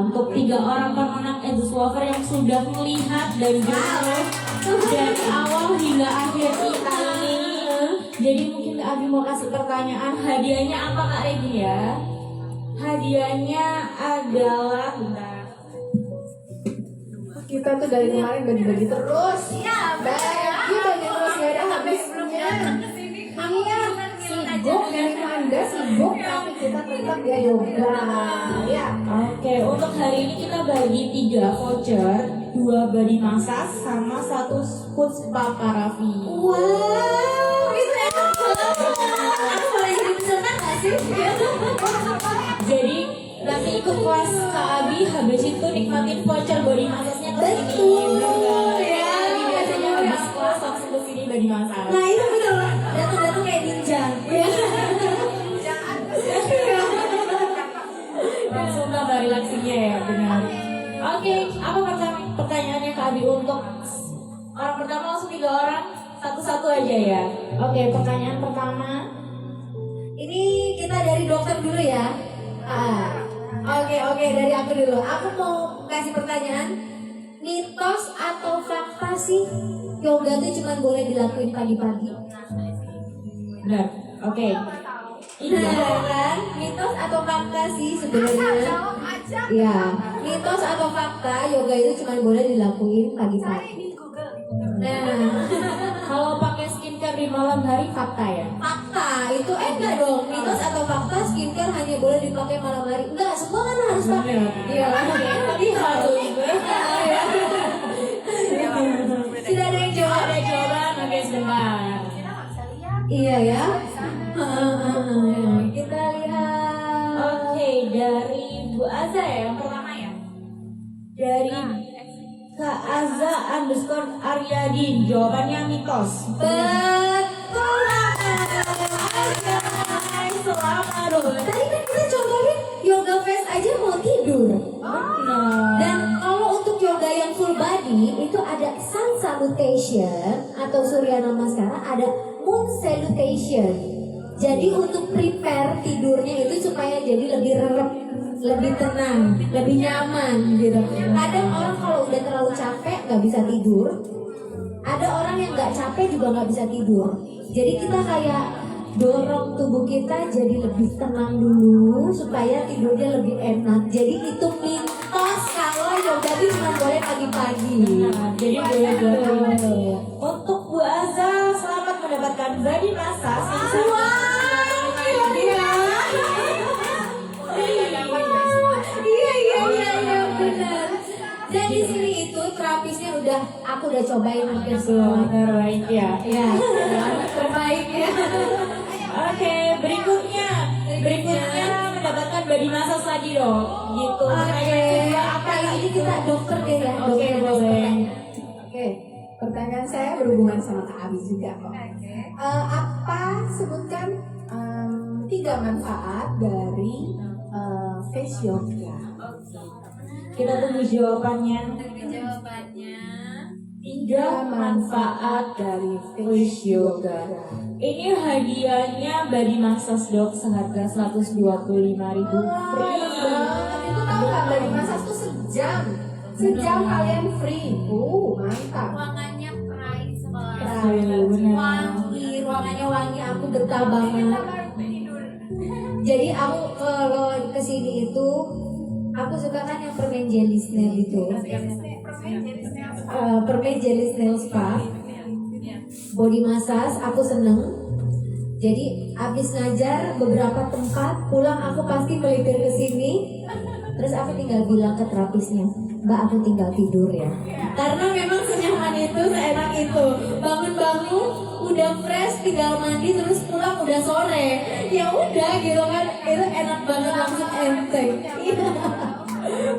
Untuk 3 orang pemenang Angels Lover yang sudah melihat dan join dari awal hingga akhir ini. Jadi mungkin Kak Abi mau kasih pertanyaan, hadiahnya apa Kak Regi ya? Hadiahnya adalah bentar. Kita tuh dari kemarin bagi-bagi terus. Iya, Bagi terus gak ada habisnya. Iya, sibuk dari Manda sibuk tapi kita tetap ya yoga. Ya. Oke, untuk hari ini kita bagi 3 voucher, 2 body massage sama 1 food spa Parafi. Wow, itu enak banget. Aku boleh jadi peserta nggak sih? Jadi nanti ikut kelas Kak Abi, habis itu nikmatin voucher body massage-nya ke sini. Betul, ya. Abi biasanya habis kelas langsung ke sini body massage. Nah itu betul, datu-datu kayak ninja. Langsung tambah relaksinya ya, benar. Oke, apa pertanyaannya Kak Abi untuk orang pertama langsung 3 orang, satu-satu aja ya. Oke, pertanyaan pertama. Ini kita dari dokter dulu ya. Oke, dari aku dulu. Aku mau kasih pertanyaan. Mitos atau fakta sih yoga itu cuma boleh dilakuin pagi-pagi? Benar. Oke. Iya kan? Mitos atau fakta sih sebenarnya? Iya. Mitos atau fakta yoga itu cuma boleh dilakuin pagi-pagi. Nah, Kalau pakai skincare di malam hari fakta ya? fakta itu enggak dong. Mitos atau fakta skincare hanya boleh dipakai malam hari? Enggak, semua kan harus pakai. Iya. Tapi harus. Tidak ada yang jawab. Ada jawaban, oke sebentar. Iya ya. Di sana. Kita lihat. Oke, dari Bu Aza ya yang pertama ya. Dari Kak Aza underscore Aryadi, jawabannya mitos. Betul banget. Hai, selamat dong. Tadi kan kita cobain yoga face aja mau tidur. Dan kalau untuk yoga yang full body itu ada sun salutation atau surya namaskara, ada moon salutation. Jadi untuk prepare tidurnya itu supaya jadi lebih rerep, lebih tenang, lebih nyaman gitu. Kadang orang kalau udah terlalu capek nggak bisa tidur. Ada orang yang nggak capek juga nggak bisa tidur. Jadi kita kayak dorong tubuh kita jadi lebih tenang dulu supaya tidurnya lebih enak. Jadi itu mitos kalau yoga itu cuma boleh pagi-pagi. Nah, jadi boleh buat untuk Bu Aza, selamat mendapatkan body massage yang sangat Iya benar. Dan di sini itu terapisnya aku udah cobain hampir semua. terbaik ya. Ya, terbaik ya. Oke, berikutnya mendapatkan body massage lagi dong. Gitu. Oke, kali ini kita dokter deh ya. Oke, Dokter boleh. Oke, pertanyaan saya berhubungan sama Kak Abi juga kok. Apa sebutkan 3 manfaat dari face yoga? Kita tunggu jawabannya. Jawabannya 3 manfaat dari face yoga. Ini hadiahnya body massage dok seharga 125.000 free. Itu tahu nggak dari massage tuh sejam kalian free. Mantap. ruangannya price Benar. ruangannya wangi, aku betah banget. Jadi aku kalau kesini itu aku suka kan yang permen jelly snail itu. Permen jelly snail spa, body massage aku seneng. Jadi abis ngajar beberapa tempat pulang aku pasti melipir ke sini. Terus aku tinggal bilang ke terapisnya, Mbak aku tinggal tidur ya. Karena memang senyaman itu, seenak itu. Bangun-bangun udah fresh, tinggal mandi terus pulang udah sore. Ya udah gitu kan, itu enak banget langsung enteng. Iya.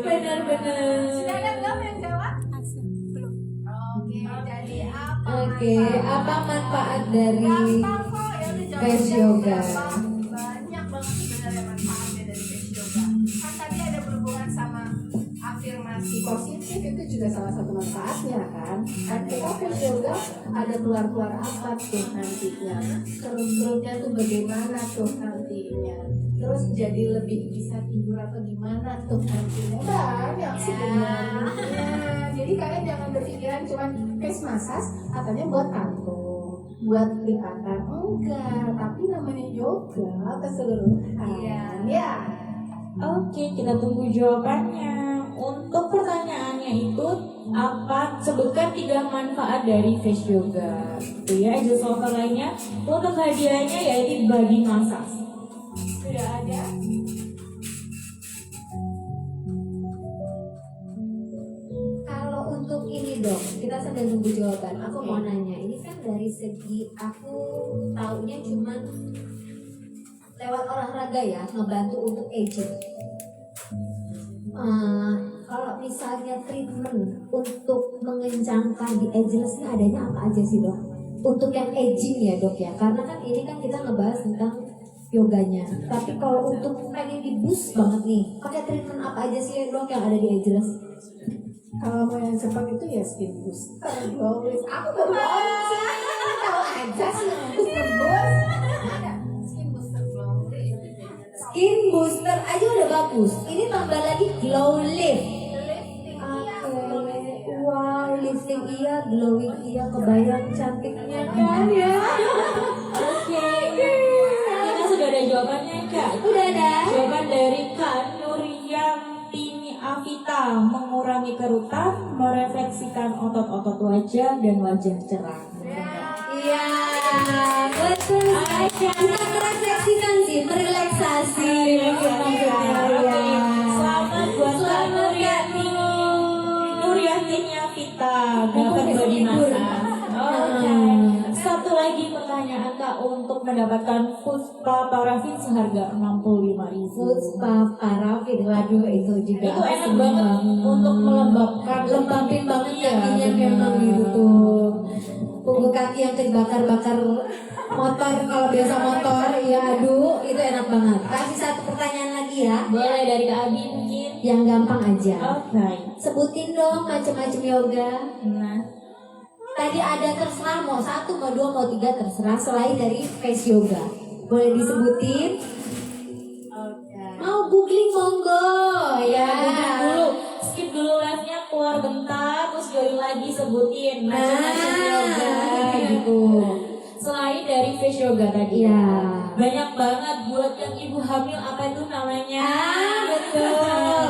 Benar-benar. Sudah ada belum yang jawab? Belum. Oke, jadi apa? Oke, apa manfaat dari Gampang kok, ya udah jawab face aja. yoga? Gampang. Banyak banget sebenarnya manfaatnya dari face yoga. Kan tadi ada berhubungan sama afirmasi positif, itu juga salah satu manfaatnya kan. Kan kita face yoga ada keluar apa tuh nantinya, kerut-kerutnya tuh bagaimana tuh nantinya, terus jadi lebih bisa tidur atau gimana tuh nantinya, banyak sebenarnya. Jadi kalian jangan berpikiran cuma face massage katanya buat kantung, buat lipatan, enggak, tapi namanya yoga keseluruhan. Ya. Oke, kita tunggu jawabannya. Untuk pertanyaannya itu apa? Sebutkan 3 manfaat dari face yoga. Itu ya, aja soal lainnya. Untuk hadiahnya yaitu body massage. Sudah ada? Kalau untuk ini dok, kita sambil nunggu jawaban. Aku mau nanya, ini kan dari segi aku taunya cuman lewat olahraga ya, ngebantu untuk aging. Kalau misalnya treatment untuk mengencangkan di ageless ini adanya apa aja sih dok? Untuk yang aging ya dok ya, karena kan ini kan kita ngebahas tentang yoganya. Tapi kalau untuk pengen di boost banget nih, pakai treatment apa aja sih dok yang ada di ageless? Kalau mau yang cepat itu ya skin booster, glowing. Aku baru tahu aja sih booster ada skin booster glowing. Skin booster aja udah bagus. Ini tambah lagi glow lift. Wow, lifting iya, glowing iya, kebayang cantiknya kan ya. Oke. Kita sudah ada jawabannya, Kak. Udah ada. Jawaban dari Kak Nuriyantini Avita, mengurangi kerutan, merefleksikan otot-otot wajah dan wajah cerah. Iya, betul. Bukan merefleksikan sih, merelaksasi. Oke. Selamat buat Kak Nuriyantini Avita, dapat body massage. Oke. Satu lagi pertanyaan pertanyaan Kak untuk mendapatkan food spa parafin seharga 65.000. Food spa parafin, waduh itu juga Itu aku enak seneng banget untuk melembabkan. lembabin banget Iya, kakinya benar. memang gitu tuh. Punggung kaki yang kebakar-bakar motor, kalau biasa motor, ya aduh itu enak banget. Kasih satu pertanyaan lagi ya, Boleh dari Kak Abi mungkin. yang gampang aja. Oke. Sebutin dong macam-macam yoga. Nah, Tadi ada terserah mau 1, mau 2, mau 3 terserah selain dari face yoga. Boleh disebutin? oke. Mau googling monggo ya. Googling dulu, skip dulu live-nya, keluar bentar, terus join lagi sebutin macam-macam yoga gitu. Selain dari face yoga tadi, Iya. banyak banget buat yang ibu hamil apa itu namanya? Betul.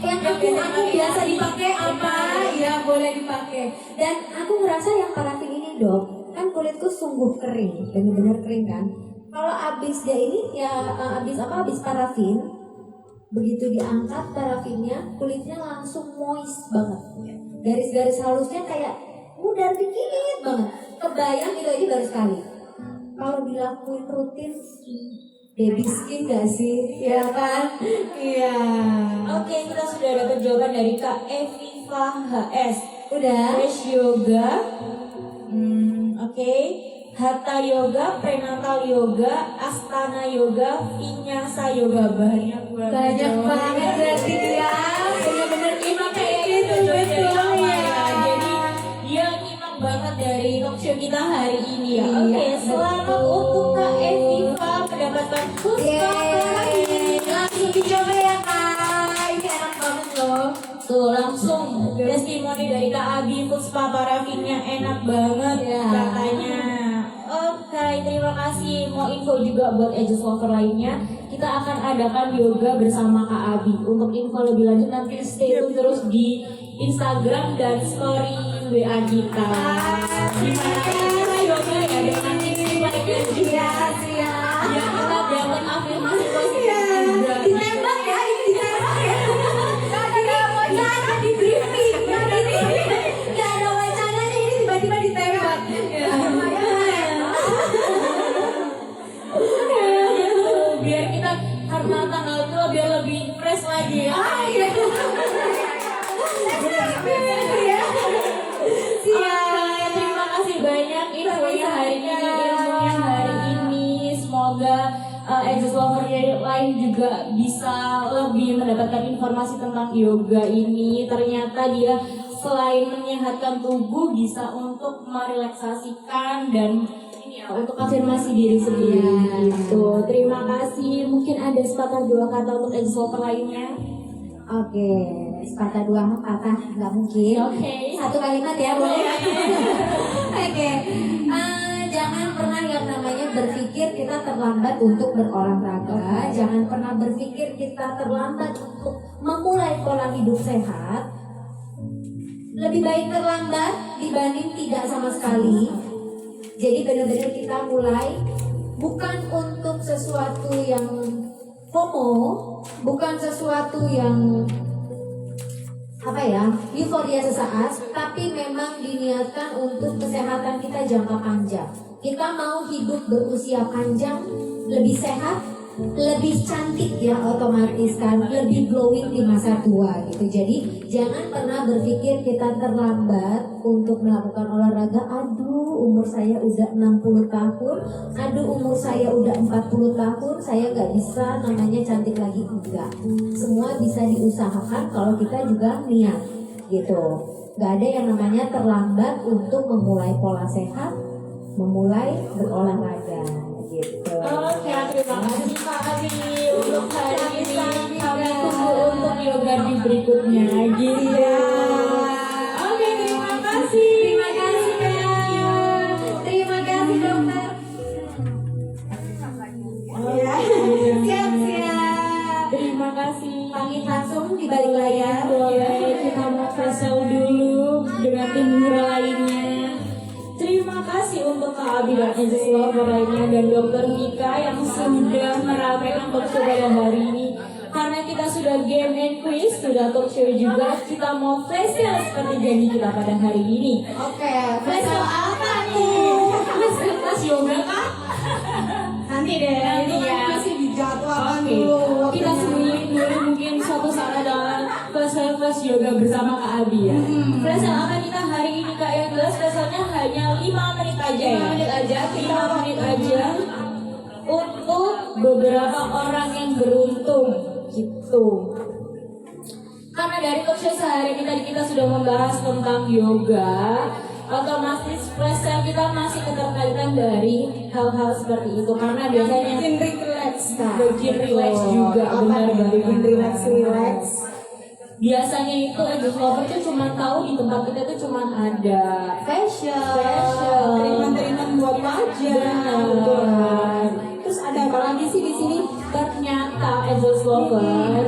Yang aku biasa dipakai apa? Ya boleh dipakai. Dan aku ngerasa yang parafin ini dok, kan kulitku sungguh kering, bener-bener kering kan. Kalau abis dia ini ya abis parafin, begitu diangkat parafinnya, kulitnya langsung moist banget. Garis-garis halusnya kayak mudar dikit banget. Kebayang itu aja baru sekali. Kalau dilakuin rutin, baby skin gak sih? Ya kan? Iya. Oke, kita sudah dapat jawaban dari Kak Eviva HS. Udah? Fresh yoga, oke. Hatha yoga, prenatal yoga, astana yoga, vinyasa yoga, banyak Banyak banget berarti dia. Bener-bener Nyimak kayak kayak gitu, gitu dari betul awal ya. ya. Jadi dia nyimak banget dari talk show kita hari ini ya. Iya, Oke, selamat betul. untuk Kak Eviva mendapatkan puspa Yeay, langsung dicoba ya kak. Ini enak banget loh. Tuh langsung testimoni dari Kak Abi, puspa parafinnya enak banget Ya. katanya. Oke, terima kasih. Mau info juga buat Aegis Lover lainnya, kita akan adakan yoga bersama Kak Abi. Untuk info lebih lanjut nanti stay tune terus di Instagram dan story WA kita. Gimana kita yoga ya dengan tim lainnya juga. Siap. Ya kita dapat afirmasi positif juga. Ditembak ya, ini ditembak ya. Gak ada di briefing, gak ada wacananya, ini tiba-tiba ditembak. Gitu, biar kita karena tanggal tua biar lebih fresh lagi ya. Oke, terima kasih banyak infonya hari ini, ilmunya hari ini. Semoga Aegis Lover lain juga bisa lebih mendapatkan informasi tentang yoga ini. Ternyata dia selain menyehatkan tubuh bisa untuk merelaksasikan dan ini ya, untuk afirmasi diri sendiri gitu. Terima kasih. Mungkin ada sepatah dua kata untuk Aegis Lover lainnya. Oke, sepatah dua kata nggak mungkin. Oke. Satu kalimat ya boleh. Oke, jangan pernah yang namanya berpikir kita terlambat untuk berolahraga. Jangan pernah berpikir kita terlambat untuk memulai pola hidup sehat. Lebih baik terlambat dibanding tidak sama sekali. Jadi benar-benar kita mulai bukan untuk sesuatu yang FOMO, bukan sesuatu yang euforia sesaat, tapi memang diniatkan untuk kesehatan kita jangka panjang. Kita mau hidup berusia panjang, lebih sehat, lebih cantik ya otomatis kan, lebih glowing di masa tua gitu. Jadi jangan pernah berpikir kita terlambat untuk melakukan olahraga. Aduh umur saya udah 60 tahun, aduh umur saya udah 40 tahun, saya nggak bisa namanya cantik lagi. Enggak, semua bisa diusahakan kalau kita juga niat gitu. Nggak ada yang namanya terlambat untuk memulai pola sehat, memulai berolahraga gitu. Oke, terima kasih Kak Abi untuk hari ini. Kami tunggu untuk yoga di berikutnya gitu. Oke, terima kasih. Terima kasih Kak. Terima kasih dokter. Siap-siap. Terima kasih. Pamit langsung di balik layar. Boleh kita mau facial dulu dengan tim Hura lainnya. Terima kasih untuk Kak Abi dan Aegis Lover lainnya dan Dokter Mika yang sudah meramaikan talk show pada hari ini. Karena kita sudah game and quiz, sudah talk show juga, kita mau flash sale seperti janji kita pada hari ini. Oke, flash sale apa nih? Tas yoga kan? Nanti deh, Nanti itu kan ya. masih dijadwalkan Oke, dulu. kita sembunyi dulu mungkin suatu saat ada flash yoga bersama Kak Abi ya. Flash yang akan kita hari ini Kak yang jelas flashnya hanya 5 menit aja ya. 5 menit aja, 5 menit aja untuk beberapa orang yang beruntung gitu. Karena dari talk show sehari ini tadi kita sudah membahas tentang yoga, otomatis flash kita masih keterkaitan dari hal-hal seperti itu karena biasanya Bikin relax kan. bikin relax juga, Apa benar nih? banget. Bikin relax. Biasanya itu Angels Lover tuh cuma tahu di tempat kita tuh cuma ada Fashion. Treatment buat wajah. Benar. Terus ada apa lagi sih di sini? Ternyata Angels Lover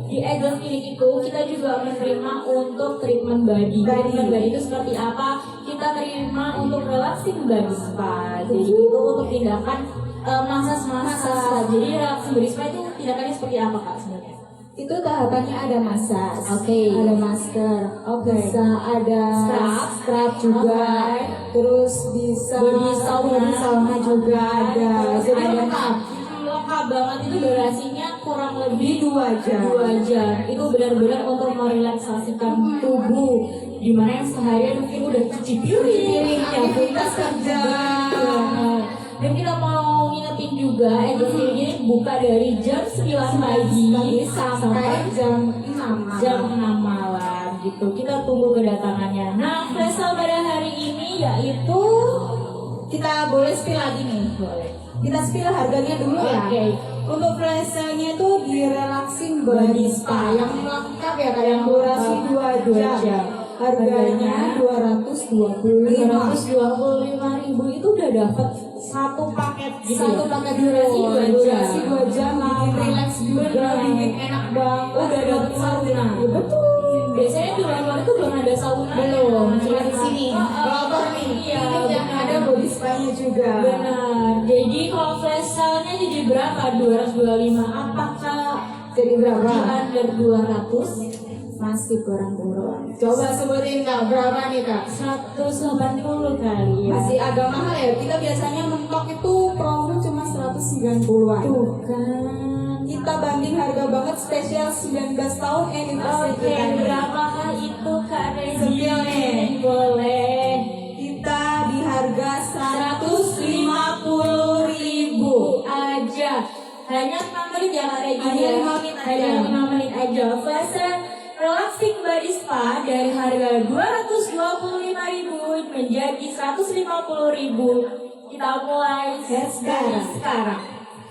di Angels Clinic itu kita juga menerima untuk treatment body. Treatment body itu seperti apa? Kita terima untuk relaxing body spa. Jadi itu untuk tindakan massage. Jadi relaxing body spa itu tindakannya seperti apa Kak sebenarnya? Itu tahapannya ada massage, Oke. ada masker, Oke. bisa ada scrub juga, Oke. terus bisa Body sauna juga ada. Jadi Ada lengkap banget itu durasinya kurang lebih 2 jam. 2 jam. Itu benar-benar untuk merelaksasikan tubuh. Dimana yang seharian mungkin udah cuci piring, aktivitas kerja. Dan kita mau ngingetin juga, Angels Clinic ini buka dari jam 9 pagi sampai jam 6 malam gitu. Kita tunggu kedatangannya. Nah, flash sale pada hari ini yaitu Kita boleh spill lagi nih. boleh. Kita spill harganya dulu ya. Oke. Untuk flash sale-nya itu di relaxing body spa yang lengkap ya kayak yang durasi 2 jam. Harganya 225. 225.000 itu udah dapat satu paket gitu. Satu ya? paket durasi 2 jam. durasi 2 jam bikin relax juga, Benar. bikin enak banget. Udah dapat sauna. Ya, betul. Biasanya di luar itu belum ada sauna. Belum, cuma di Iya. sini. Lover nih. Iya, Ini yang benar. ada body spa-nya juga. Benar. Jadi kalau flash sale-nya jadi berapa? 225. Apakah Jadi berapa? under 200? masih kurang murah. Coba sebutin Kak, berapa nih Kak? 180 kali ya. Masih agak mahal ya. Kita biasanya mentok itu promo cuma 190-an. Tuh kan. Kita banding harga banget spesial 19 tahun anniversary Oke, kita nih. berapakah itu Kak Regi? Sekian nih. Boleh. Kita di harga 150.000 aja. Hanya 6 menit ya Kak Regi. Hanya ya? 5 menit aja. Hanya 5 menit aja. Flash relaxing body spa dari harga 225.000 menjadi 150.000. Kita mulai sekarang.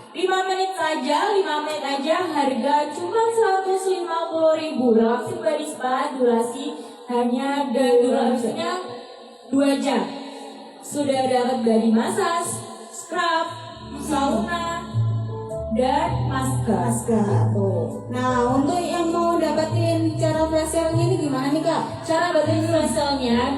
5 menit saja, 5 menit aja harga cuma 150.000. Relaxing body spa durasi hanya durasinya 2 jam. Sudah dapat body massage, scrub, sauna, dan masker. Nah, untuk yang mau dapetin cara flash sale-nya ini gimana nih Kak? Cara dapetin flash sale-nya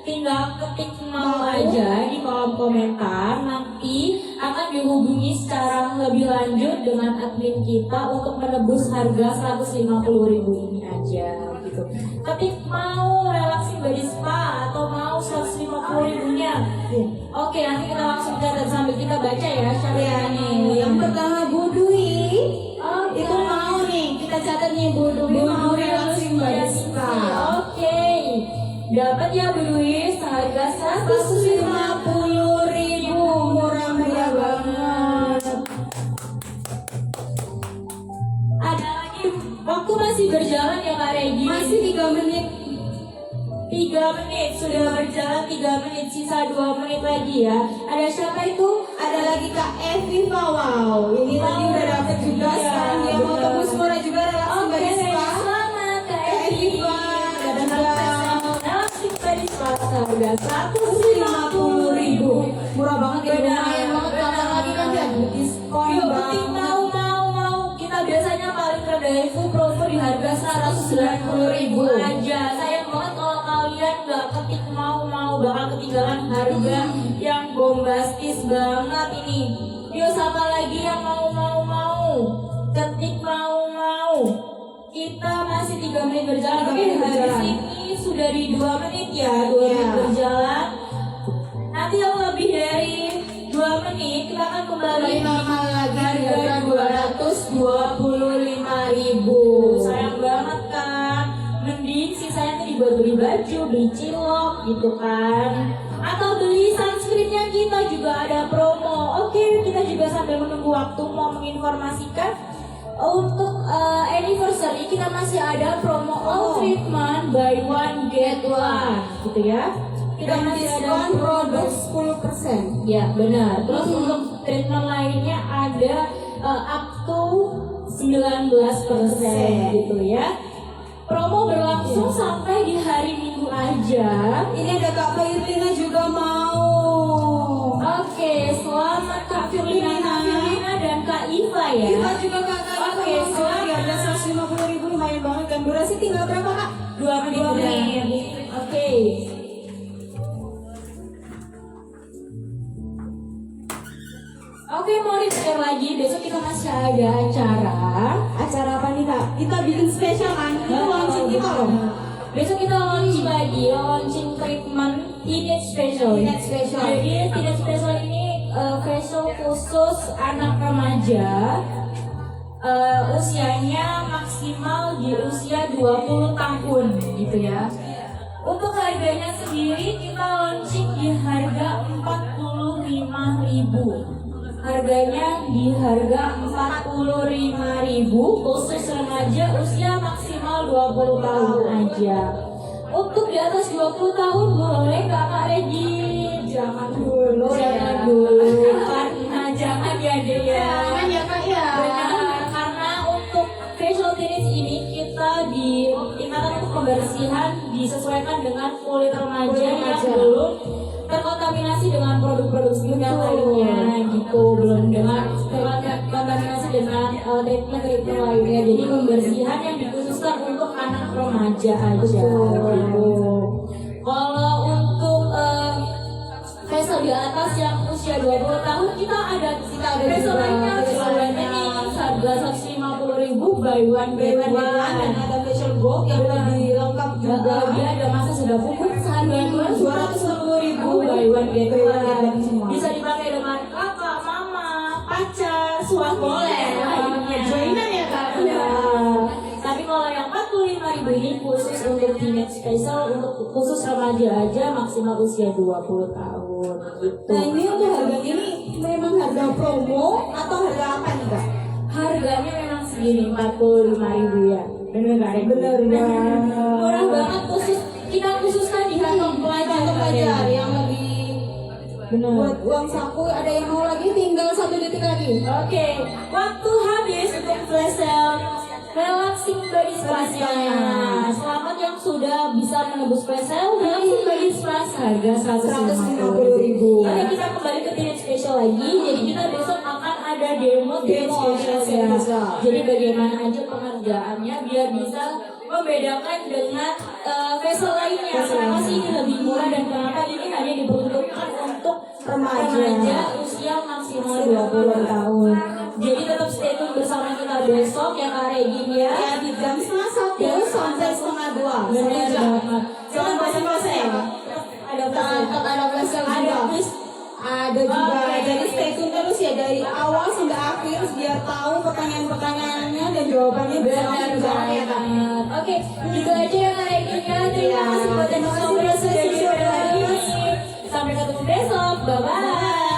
tinggal ketik mau aja di kolom komentar. Nanti akan dihubungi secara lebih lanjut dengan admin kita untuk menebus harga 150.000 ini aja gitu. Ketik mau relaxing body spa atau mau 150.000-nya. Oke, nanti kita langsung catat sambil kita baca ya syaratnya. Yang pertama Bu Dwi. Oke. Itu mau nih, kita catat nih Bu Dwi mau relaxing body spa. Oke. Dapat ya Bu Dwi seharga 150.000, murah-murah banget. Ada lagi, waktu masih berjalan ya Kak Regi. Masih 3 menit. 3 menit, sudah berjalan 3 menit, sisa 2 menit lagi ya. Ada siapa itu? Ada lagi Kak Evi Wow. Ini tadi udah dapet juga, Iya, sekarang dia mau betul. tebus murah juga relaxing Oke, body spa. selamat Kak Kak Evi. Evi, Ada juga. relaxing body spa harga 150.000. Murah banget ya, Benar, lumayan banget. Kapan lagi kan ya? Diskon Yuk, banget. mau. Kita biasanya paling rendah itu promo di harga 190.000 aja. Sayang banget kalau kalian nggak ketik mau bakal ketinggalan harga yang bombastis banget ini. Yuk, siapa lagi yang mau? Ketik mau. Kita masih 3 menit berjalan. 3 Oke, menit habis berjalan. ini sudah di 2 menit ya. 2 menit Iya. berjalan. Nanti yang lebih dari kembali normal lagi harga 225.000. Sayang banget kan. Mending sisanya tuh dibuat beli baju, beli cilok gitu kan. Atau beli sunscreennya kita juga ada promo. Oke, kita juga sambil menunggu waktu mau menginformasikan untuk anniversary kita masih ada promo all treatment buy one get one gitu ya. Kita Dan masih ada diskon produk 10%. ya benar. Terus untuk treatment lainnya ada up to 19% gitu ya. Promo berlangsung sampai di hari Minggu aja. Ini ada Kak Firlina juga mau. Oke, selamat Kak Firlina dan Kak Iva ya. Kita juga Kak Oke, selamat. Di harga 150.000 lumayan banget kan. Durasi tinggal berapa Kak? 2 menit. Oke. Oke, mau repeat lagi. Besok kita masih ada acara. Acara apa nih Kak? Kita bikin spesial kan? Itu launching kita loh. Besok kita launching lagi, launching treatment Teenage Special. Teenage Special. Jadi Teenage Special ini facial khusus anak remaja. Usianya maksimal di usia 20 tahun gitu ya. Untuk harganya sendiri kita launching di harga 45.000. Harganya di harga 45.000 khusus remaja usia maksimal 20 tahun aja. Untuk di atas 20 tahun boleh nggak Kak Regi? Jangan dulu, jangan dulu. Karena jangan ya deh ya. Jangan ya Kak ya. Benar, karena untuk facial teenage ini kita di tingkatan untuk pembersihan disesuaikan dengan kulit remaja yang belum terkontaminasi dengan produk-produk skincare lainnya gitu, belum dengan terkontaminasi dengan treatment lainnya. Jadi pembersihan yang dikhususkan untuk anak remaja aja gitu. Kalau untuk facial di atas yang usia 20 tahun kita ada facial lainnya, nih harga 150.000 buy one get one, Dan ada facial gold yang lebih lengkap juga. dia ada masa sudah pupuk seharga 250.000 buy one get one. Bisa dipakai dengan kakak, mama, pacar, suami boleh lainnya. Joinan ya Kak? Ya. Tapi kalau yang 45.000 ini khusus untuk teenage special, untuk khusus remaja aja maksimal usia 20 tahun gitu. Nah ini untuk harga ini memang harga promo atau harga apa nih Kak? Harganya memang segini 45.000 ya. Bener nggak? Bener banget. Murah banget, khusus kita khususkan di kantong pelajar. Kantong pelajar yang lebih Bener. buat uang saku. Ada yang mau lagi? Tinggal 1 detik lagi. Oke, waktu habis untuk flash sale relaxing body splash-nya. Selamat yang sudah bisa menebus flash sale relaxing body splash harga 150.000. Oke, kita kembali ke Teenage Special lagi. Jadi kita besok akan ada demo Special ya. Jadi bagaimana aja pengerjaannya biar bisa membedakan dengan facial lainnya. Kenapa sih ini lebih murah dan kenapa ini hanya diperuntukkan untuk remaja usia maksimal 20 tahun. Jadi tetap stay tune bersama kita besok ya Kak Regin ya. Ya di jam 1 sampai setengah 2. Benar banget. Jangan bosan-bosan ya. Ada Tetap ada flash sale ada juga. quiz. Ada juga. Oke. Jadi stay tune terus ya dari awal sampai akhir biar tahu pertanyaan-pertanyaannya dan jawabannya bisa Benar langsung jawab ya Kak. banget. Oke, gitu aja ya Kak Regin ya. Terima kasih buat yang sudah sudah lagi. Sampai ketemu besok. Bye bye.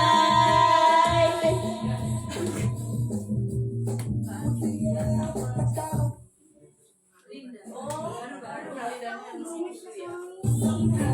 Oh,